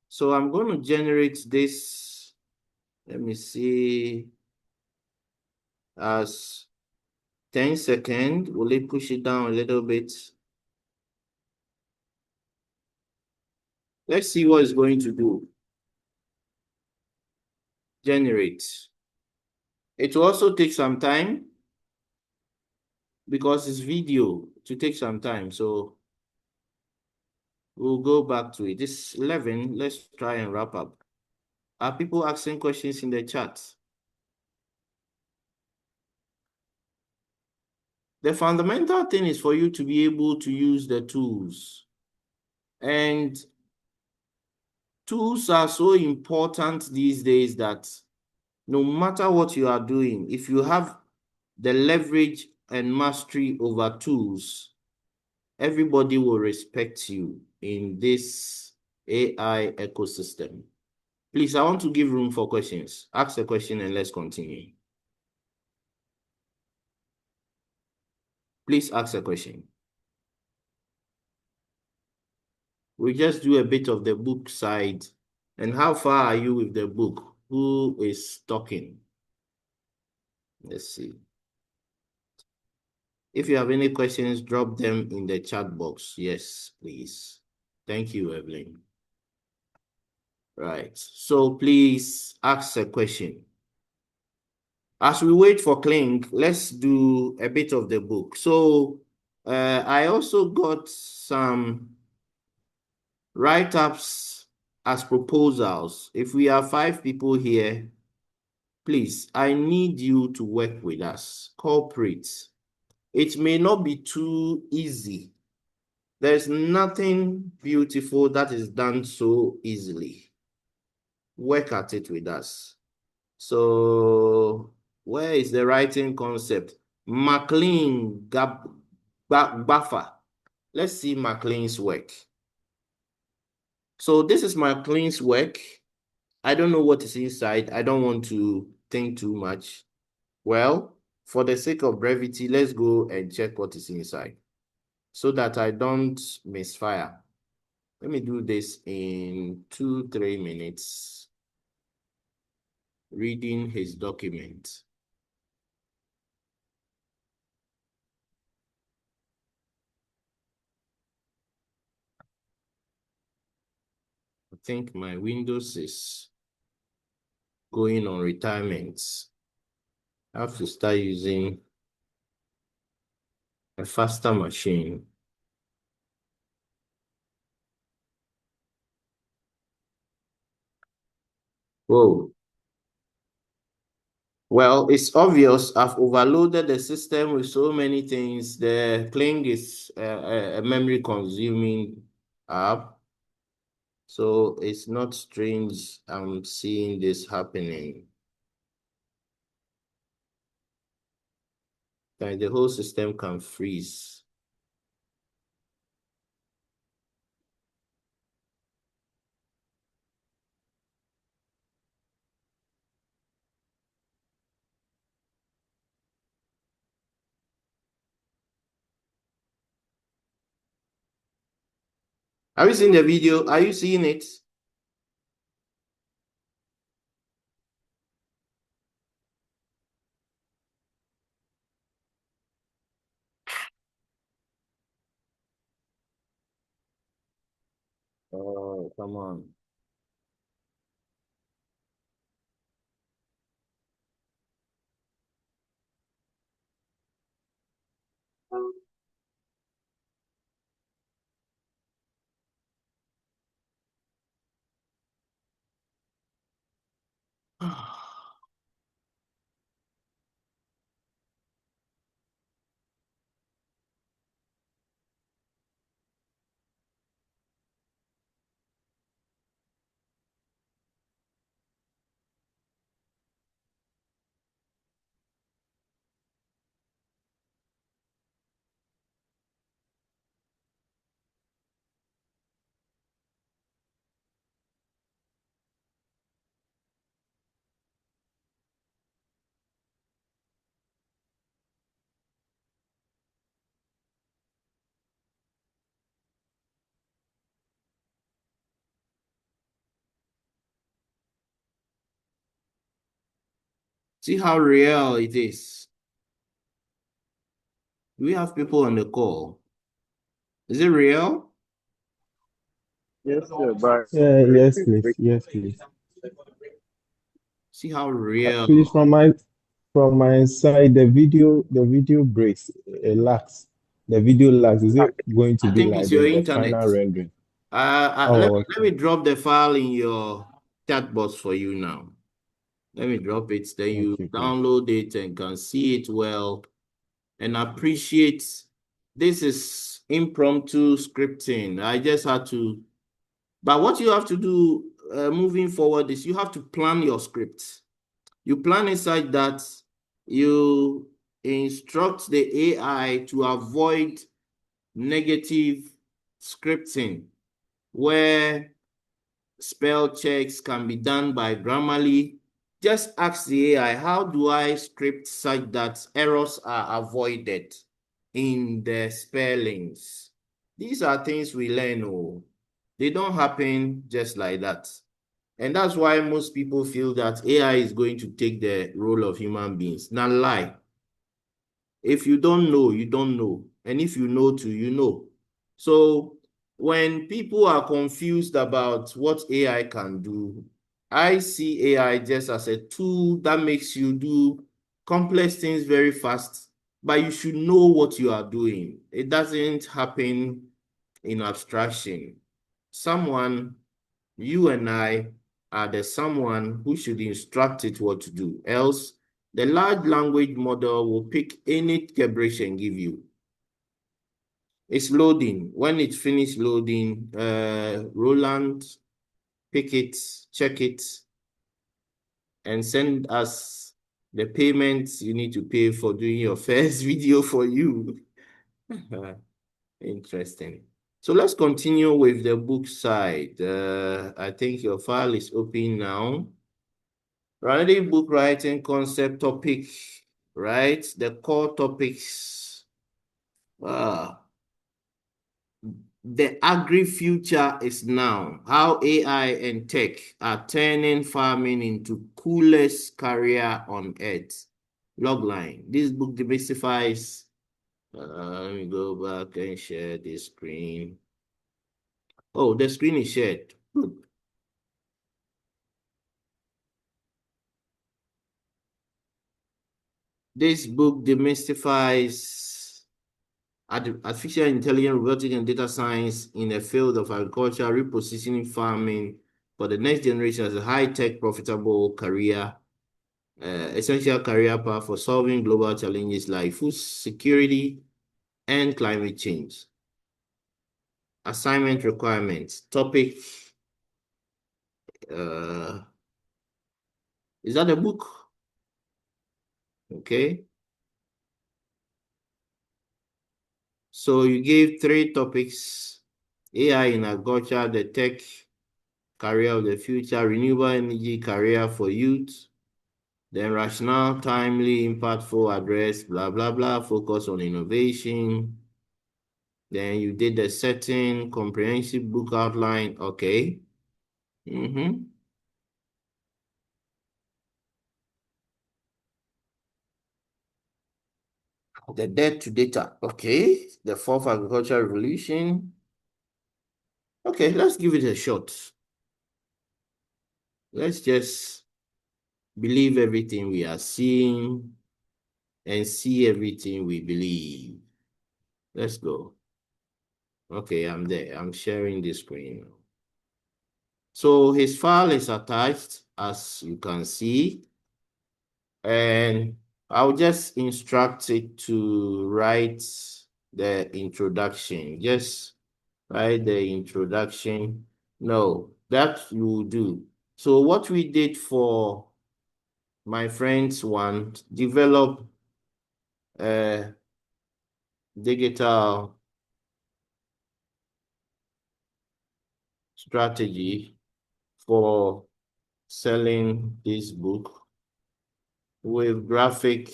So I'm going to generate this, let me see, as 10 seconds. Will it push it down a little bit? Let's see what it's going to do. Generate. It will also take some time because it's video to take some time. So we'll go back to it. This 11, let's try and wrap up. Are people asking questions in the chat? The fundamental thing is for you to be able to use the tools. And tools are so important these days that no matter what you are doing, if you have the leverage and mastery over tools, everybody will respect you in this AI ecosystem. Please, I want to give room for questions. Ask a question and let's continue. Please ask a question. We just do a bit of the book side. And how far are you with the book? Who is talking? Let's see. If you have any questions, drop them in the chat box. Yes, please. Thank you, Evelyn. Right. So please ask a question. As we wait for Kling, let's do a bit of the book. So I also got some write-ups as proposals. If we are 5 people here, please, I need you to work with us. Cooperate. It may not be too easy. There's nothing beautiful that is done so easily. Work at it with us. So where is the writing concept? McLean Buffer. Let's see McLean's work. So this is McLean's work. I don't know what is inside. I don't want to think too much. Well, for the sake of brevity, let's go and check what is inside so that I don't misfire. Let me do this in 2-3 minutes. Reading his document. I think my Windows is going on retirement. I have to start using a faster machine. Whoa. Well, it's obvious I've overloaded the system with so many things. The Kling is a memory-consuming app. So it's not strange I'm seeing this happening. Like the whole system can freeze. Have you seen the video? Are you seeing it? Oh, come on. See how real it is. We have people on the call. Is it real? Yes, sir. But yes, please. Yes, please. See how real. Please, from my side, the video breaks. It lags. The video lags. Is it going to I be think like it's your this, the internet. final rendering? Let Okay. me drop the file in your chat box for you now. Let me drop it. Then you Okay, please. download it and can see it well and appreciate this is impromptu scripting. I just had to, but what you have to do moving forward is you have to plan your script. You plan it such that you instruct the AI to avoid negative scripting, where spell checks can be done by Grammarly. Just ask the AI, how do I script such that errors are avoided in the spellings? These are things we learn. Oh, they don't happen just like that. And that's why most people feel that AI is going to take the role of human beings. Not lie. If you don't know, you don't know. And if you know too, you know. So when people are confused about what AI can do, I see AI just as a tool that makes you do complex things very fast, but you should know what you are doing. It doesn't happen in abstraction. Someone, you and I, are the someone who should instruct it what to do. Else, the large language model will pick any gibberish and give you. It's loading. When it's finished loading, Roland, pick it, check it, and send us the payments you need to pay for doing your first video for you. Interesting. So let's continue with the book side. I think your file is open now. Writing book writing concept topic, right? The core topics. The agri-future is now. How AI and tech are turning farming into coolest career on earth. Logline. This book demystifies. Let me go back and share this screen. Oh, the screen is shared. Good. This book demystifies artificial intelligence, robotic, and data science in the field of agriculture, repositioning farming for the next generation as a high-tech, profitable career, essential career path for solving global challenges like food security and climate change. Assignment requirements. Topic. Is that a book? Okay. So you gave 3 topics: AI in agriculture, the tech career of the future, renewable energy career for youth, then rational, timely, impactful address, blah, blah, blah, focus on innovation. Then you did the setting, comprehensive book outline. Okay. The debt to data. Okay. The 4th agricultural revolution. Okay, let's give it a shot. Let's just believe everything we are seeing and see everything we believe. Let's go. Okay, I'm there. I'm sharing the screen. So his file is attached, as you can see, and I'll just instruct it to write the introduction. Just write the introduction. No, that you will do. So what we did for my friends one, develop a digital strategy for selling this book with graphic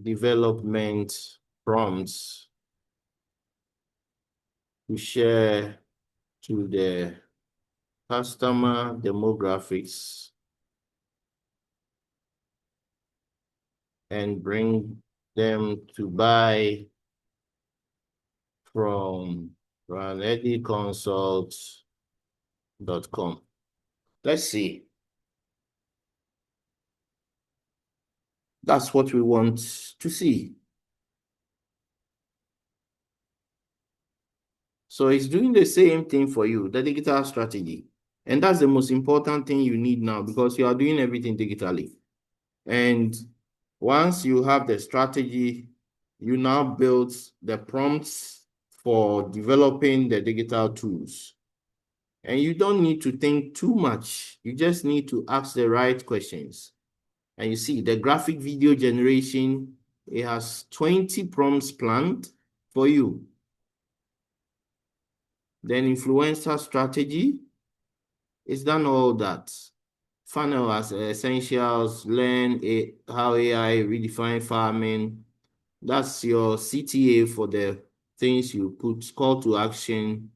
development prompts to share to the customer demographics and bring them to buy from RanEddyConsult.com. Let's see. That's what we want to see. So it's doing the same thing for you, the digital strategy. And that's the most important thing you need now, because you are doing everything digitally. And once you have the strategy, you now build the prompts for developing the digital tools. And you don't need to think too much. You just need to ask the right questions. And you see the graphic video generation, it has 20 prompts planned for you. Then influencer strategy, it's done all that. Funnel as essentials, learn how AI redefine farming. That's your CTA for the things you put, call to action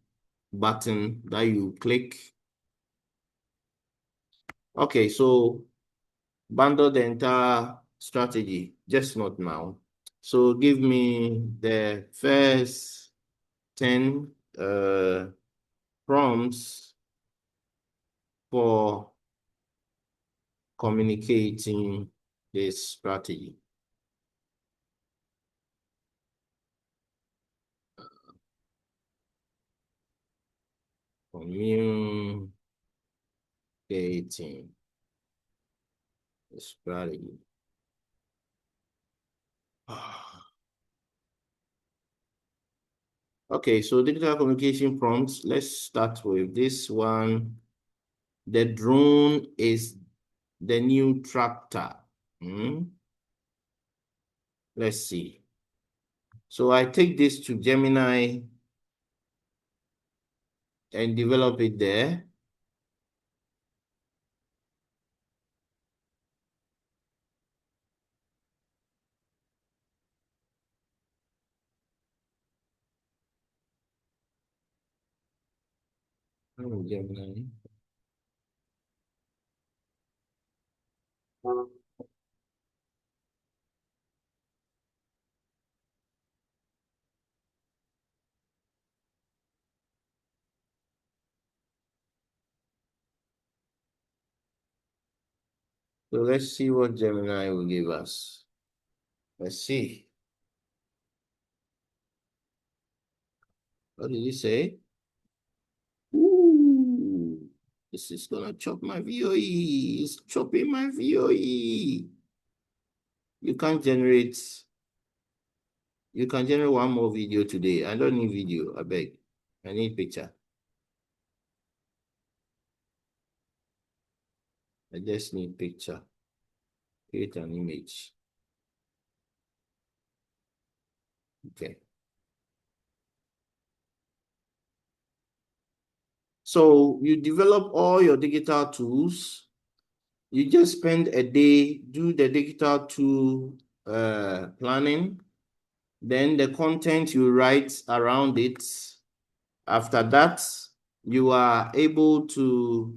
button that you click. Okay, so bundle the entire strategy, just not now. So give me the first 10 prompts for communicating this strategy. Communicating the strategy. Okay, so digital communication prompts. Let's start with this one. The drone is the new tractor. Let's see. So I take this to Gemini and develop it there. Gemini. So let's see what Gemini will give us. Let's see. What did he say? Ooh, this is gonna chop my VOE. It's chopping my VOE. You can generate one more video today. I don't need video, I beg. I need picture. I just need picture. Create an image. Okay. So you develop all your digital tools. You just spend a day, do the digital tool planning. Then the content you write around it. After that, you are able to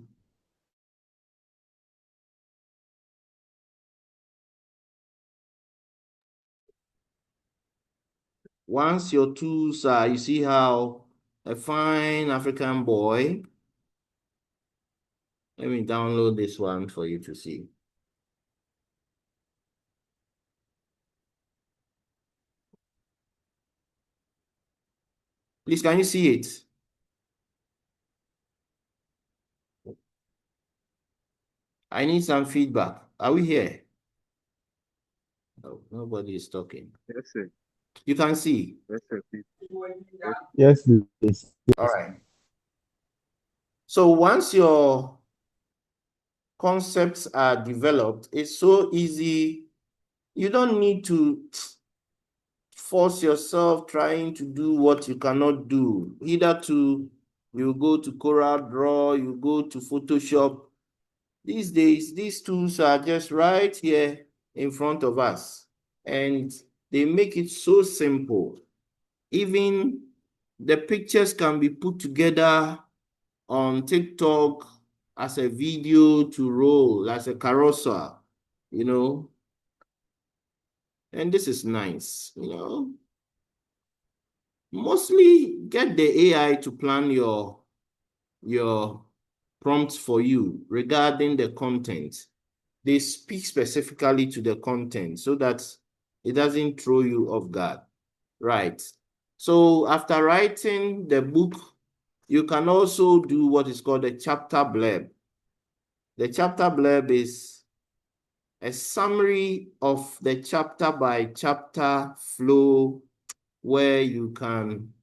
once your tools are, you see how a fine African boy. Let me download this one for you to see. Please, can you see it? I need some feedback. Are we here? Oh, nobody is talking. Yes, sir. You can see. Yes, sir. Yes, yes. All right. So once your concepts are developed, it's so easy. You don't need to force yourself trying to do what you cannot do. Either you go to Corel Draw, you go to Photoshop. These days, these tools are just right here in front of us. And they make it so simple. Even the pictures can be put together on TikTok as a video to roll, as a carousel, you know. And this is nice, you know. Mostly get the AI to plan your prompts for you regarding the content. They speak specifically to the content so that it doesn't throw you off guard. Right. So after writing the book, you can also do what is called a chapter blurb. The chapter blurb is a summary of the chapter by chapter flow where you can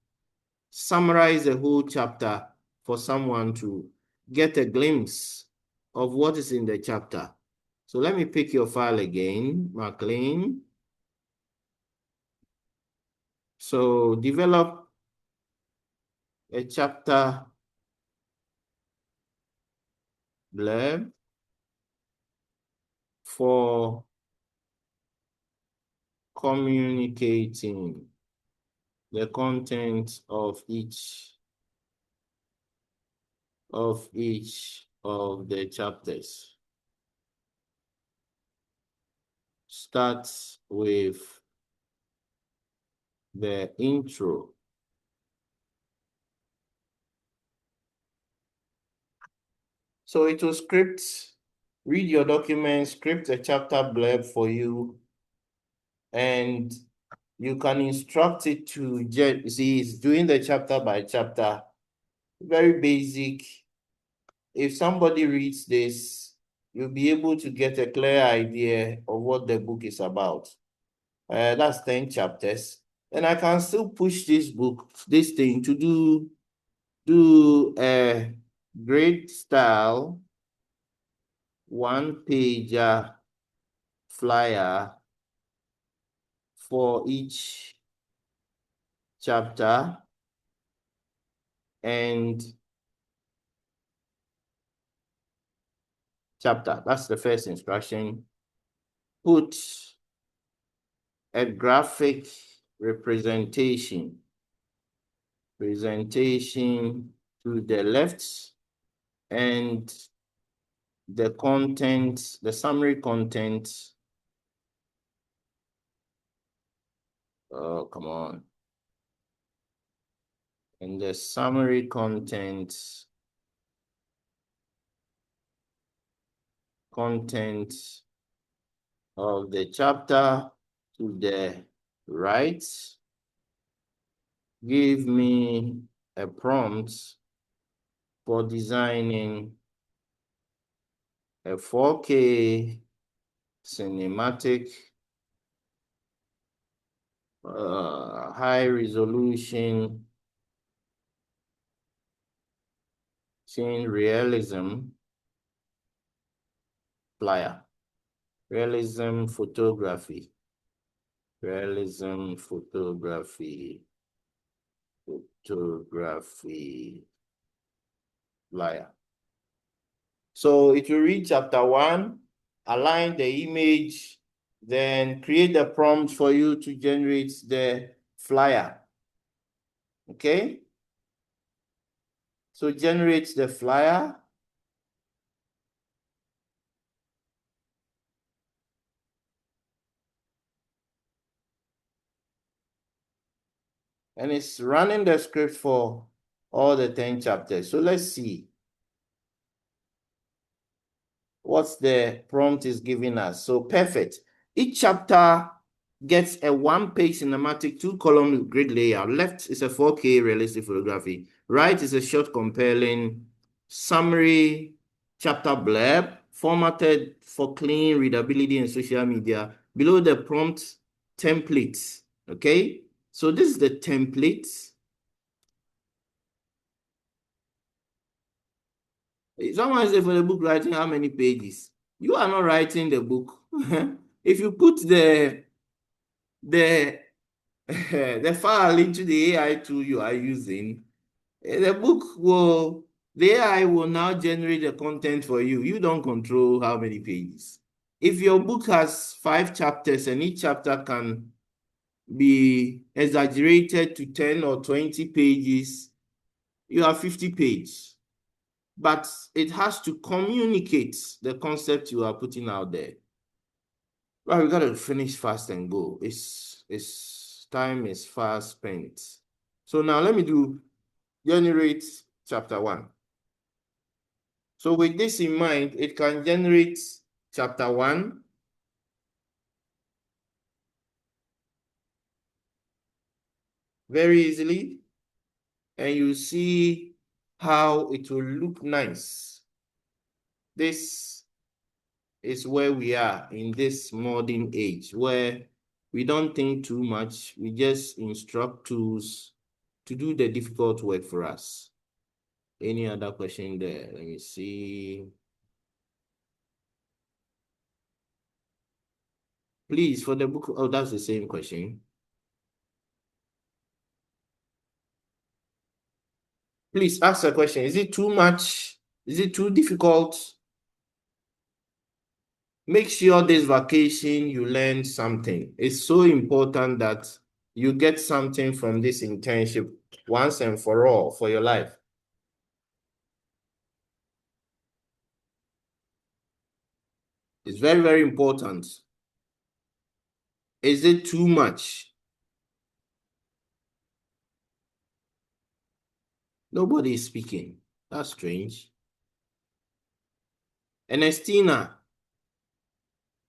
summarize the whole chapter for someone to get a glimpse of what is in the chapter. So let me pick your file again, McLean. So develop a chapter blurb for communicating the content of each of the chapters. Start with the intro. So it will read your document, script a chapter blurb for you, and you can instruct it to see it's doing the chapter by chapter. Very basic. If somebody reads this, you'll be able to get a clear idea of what the book is about. That's 10 chapters. And I can still push this thing to do a grade style one-pager flyer for each chapter, and chapter. That's the first instruction. Put a graphic representation to the left, and the content, the summary content. Oh, come on. And the summary content of the chapter to the right. Give me a prompt for designing a 4K cinematic high resolution scene realism flyer. Realism photography flyer. So it will read chapter 1, align the image, then create the prompt for you to generate the flyer. Okay? So generate the flyer. And it's running the script for all the 10 chapters. So let's see what the prompt is giving us. So perfect. Each chapter gets a one-page cinematic, two-column grid layout. Left is a 4K realistic photography. Right is a short, compelling summary chapter blurb, formatted for clean readability in social media. Below the prompt, templates. Okay? So this is the template. Someone said for the book writing, how many pages? You are not writing the book. If you put the the file into the AI tool you are using, the AI will now generate the content for you. You don't control how many pages. If your book has 5 chapters and each chapter can be exaggerated to 10 or 20 pages, you have 50 pages. But it has to communicate the concept you are putting out there. Well, we gotta finish fast and go. Time is fast spent. So now let me generate chapter 1. So with this in mind, it can generate chapter 1. Very easily. And you see how it will look nice. This is where we are in this modern age, where we don't think too much. We just instruct tools to do the difficult work for us. Any other question there? Let me see. Please, for the book, oh, that's the same question. Please ask a question. Is it too much? Is it too difficult? Make sure this vacation you learn something. It's so important that you get something from this internship once and for all for your life. It's very, very important. Is it too much? Nobody is speaking. That's strange. Ernestina,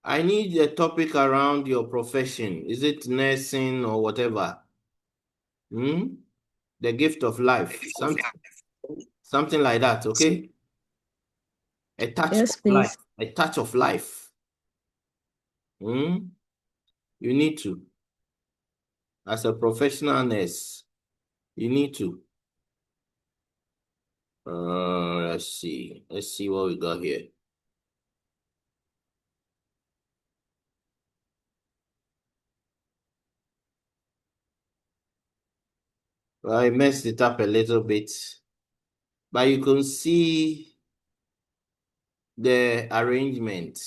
I need a topic around your profession. Is it nursing or whatever? The gift of life. Something like that, okay? A touch Yes, of please. life. A touch of life. You need to. As a professional nurse, you need to. Let's see. Let's see what we got here. Well, I messed it up a little bit, but you can see the arrangement,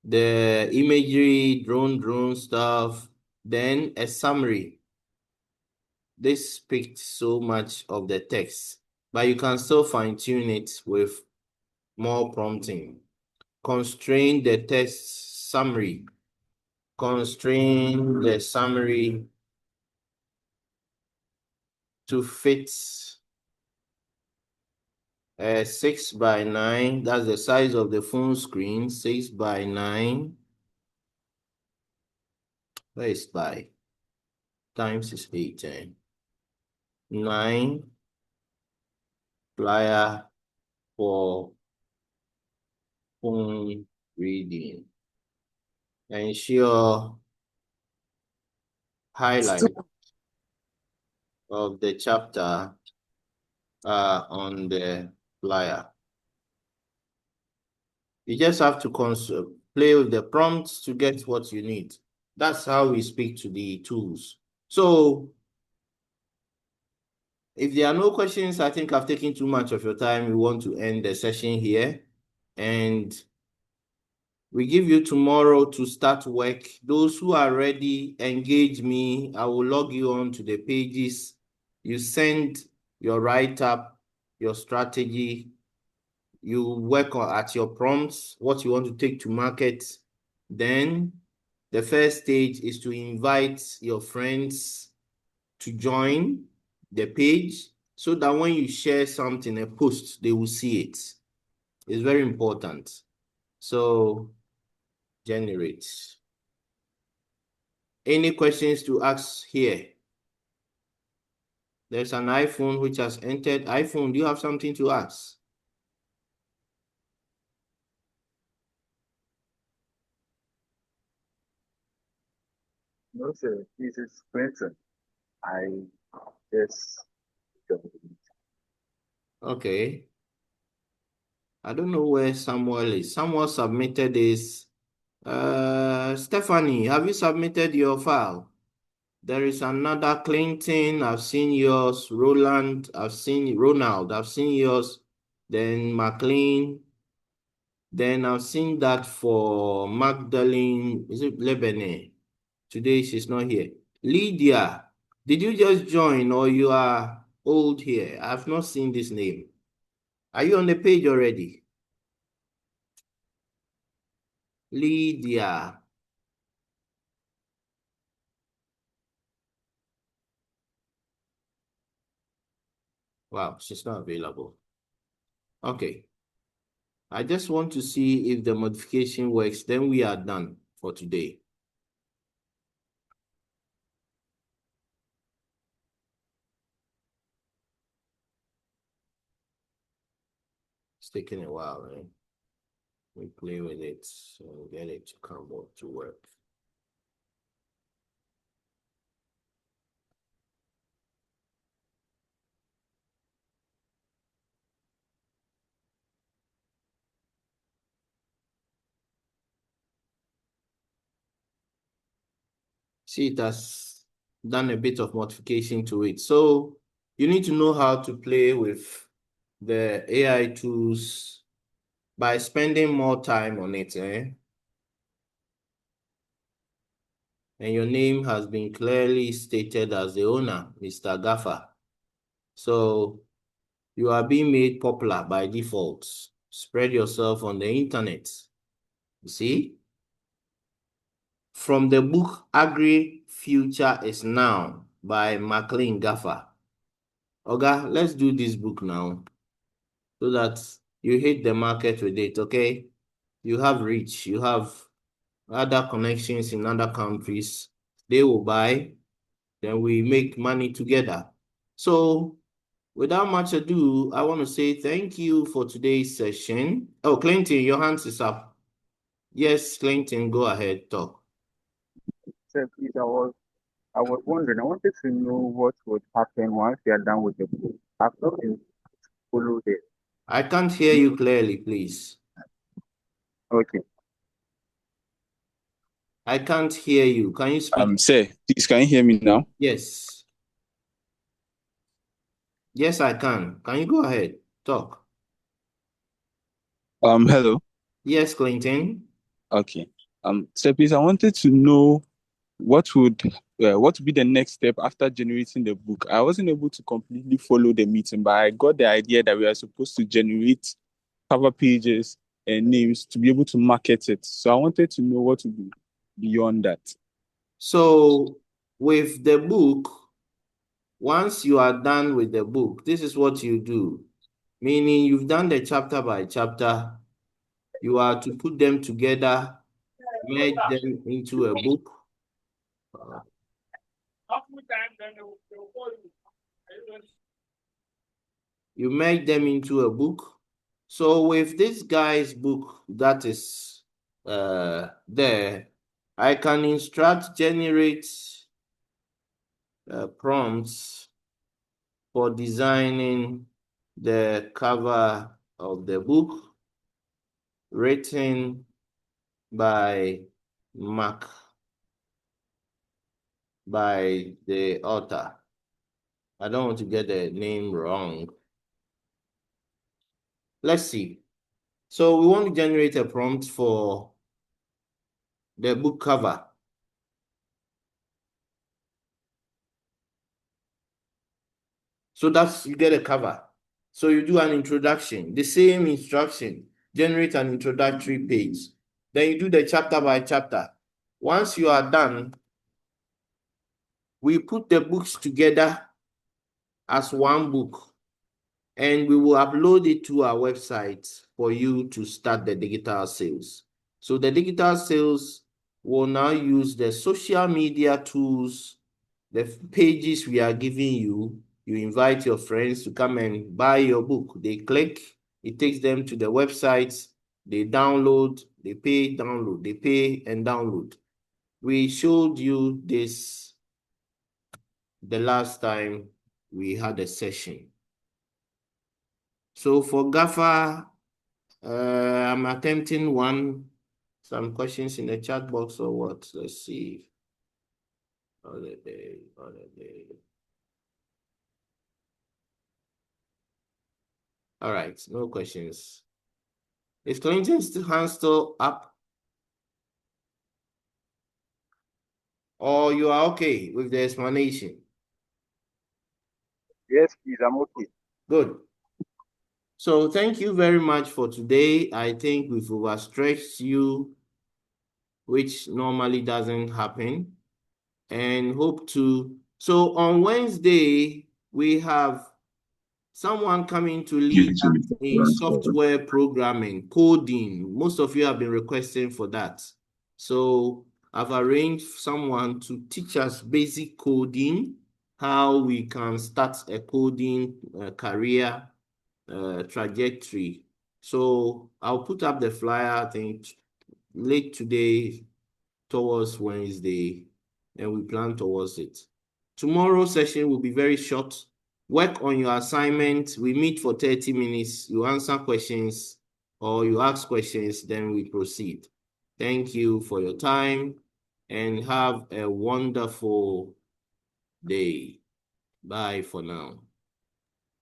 the imagery, drone stuff, then a summary. This speaks so much of the text, but you can still fine-tune it with more prompting. Constrain the text summary. Constrain the summary to fit 6:9. That's the size of the phone screen. 6:9. Where is by? Times is 8. 9 flyer for phone reading. Ensure highlight of the chapter on the flyer. You just have to play with the prompts to get what you need. That's how we speak to the tools. So if there are no questions, I think I've taken too much of your time. We want to end the session here. And we give you tomorrow to start work. Those who are ready, engage me. I will log you on to the pages. You send your write-up, your strategy. You work at your prompts, what you want to take to market. Then the first stage is to invite your friends to join the page so that when you share something, a post, they will see it. It's very important. So generate. Any questions to ask here? There's an iPhone which has entered. iPhone, do you have something to ask? No, sir. This is Quentin. I just don't. Okay. I don't know where Samuel is. Samuel submitted this. Stephanie, have you submitted your file? There is another Clinton. I've seen yours. Roland. I've seen Ronald. I've seen yours. Then McLean. Then I've seen that for Magdalene. Is it Lebene? Today she's not here. Lydia, did you just join or you are old here? I've not seen this name. Are you on the page already? Lydia. Wow, she's not available. Okay. I just want to see if the modification works. Then we are done for today. It's taking a while, right? We play with it, so get it to come up to work. See, it has done a bit of modification to it. So you need to know how to play with the AI tools by spending more time on it. And your name has been clearly stated as the owner, Mr. Gaffer. So you are being made popular by default. Spread yourself on the internet. You see? From the book Agri Future is Now by McLean Gaffer. Oga, let's do this book now so that you hit the market with it, okay? You have reach, you have other connections in other countries. They will buy, then we make money together. So without much ado, I want to say thank you for today's session. Oh, Clinton, your hands is up. Yes, Clinton, go ahead, talk. So please, I was wondering, I wanted to know what would happen once you are done with the book. I've not been followed it. I can't hear you clearly, please. Okay. I can't hear you. Can you speak? Sir, please, can you hear me now? Yes. Yes, I can. Can you go ahead? Talk. Hello. Yes, Clinton. Okay. Sir, please, I wanted to know what would be the next step after generating the book. I wasn't able to completely follow the meeting, but I got the idea that we are supposed to generate cover pages and names to be able to market it. So I wanted to know what would be beyond that. So with the book, once you are done with the book, this is what you do. Meaning you've done the chapter by chapter. You are to put them together, merge them into a book. You make them into a book. So with this guy's book that is there, I can instruct generate prompts for designing the cover of the book written by the author. I don't want to get the name wrong. Let's see. So we want to generate a prompt for the book cover. So that's, you get a cover. So you do an introduction, the same instruction, generate an introductory page. Then you do the chapter by chapter. Once you are done, we put the books together as one book, and we will upload it to our website for you to start the digital sales. So the digital sales will now use the social media tools, the pages we are giving you. You invite your friends to come and buy your book. They click, it takes them to the website, they download, they pay, download, they pay and download. We showed you this the last time we had a session. So for Gaffer, I'm attempting some questions in the chat box or what? Let's see. Other day. All right, no questions. Is Clinton's hand still up? Or you are okay with the explanation? Yes, please, I'm okay. Good. So thank you very much for today. I think we've overstretched you, which normally doesn't happen, and hope to. So on Wednesday, we have someone coming to lead us in software programming, coding. Most of you have been requesting for that. So I've arranged someone to teach us basic coding, how we can start a coding career trajectory So I'll put up the flyer, I think, late today towards Wednesday, and we plan towards it. Tomorrow's session will be very short. Work on your assignment. We meet for 30 minutes. You answer questions or you ask questions, then we proceed. Thank you for your time and have a wonderful day. Bye for now.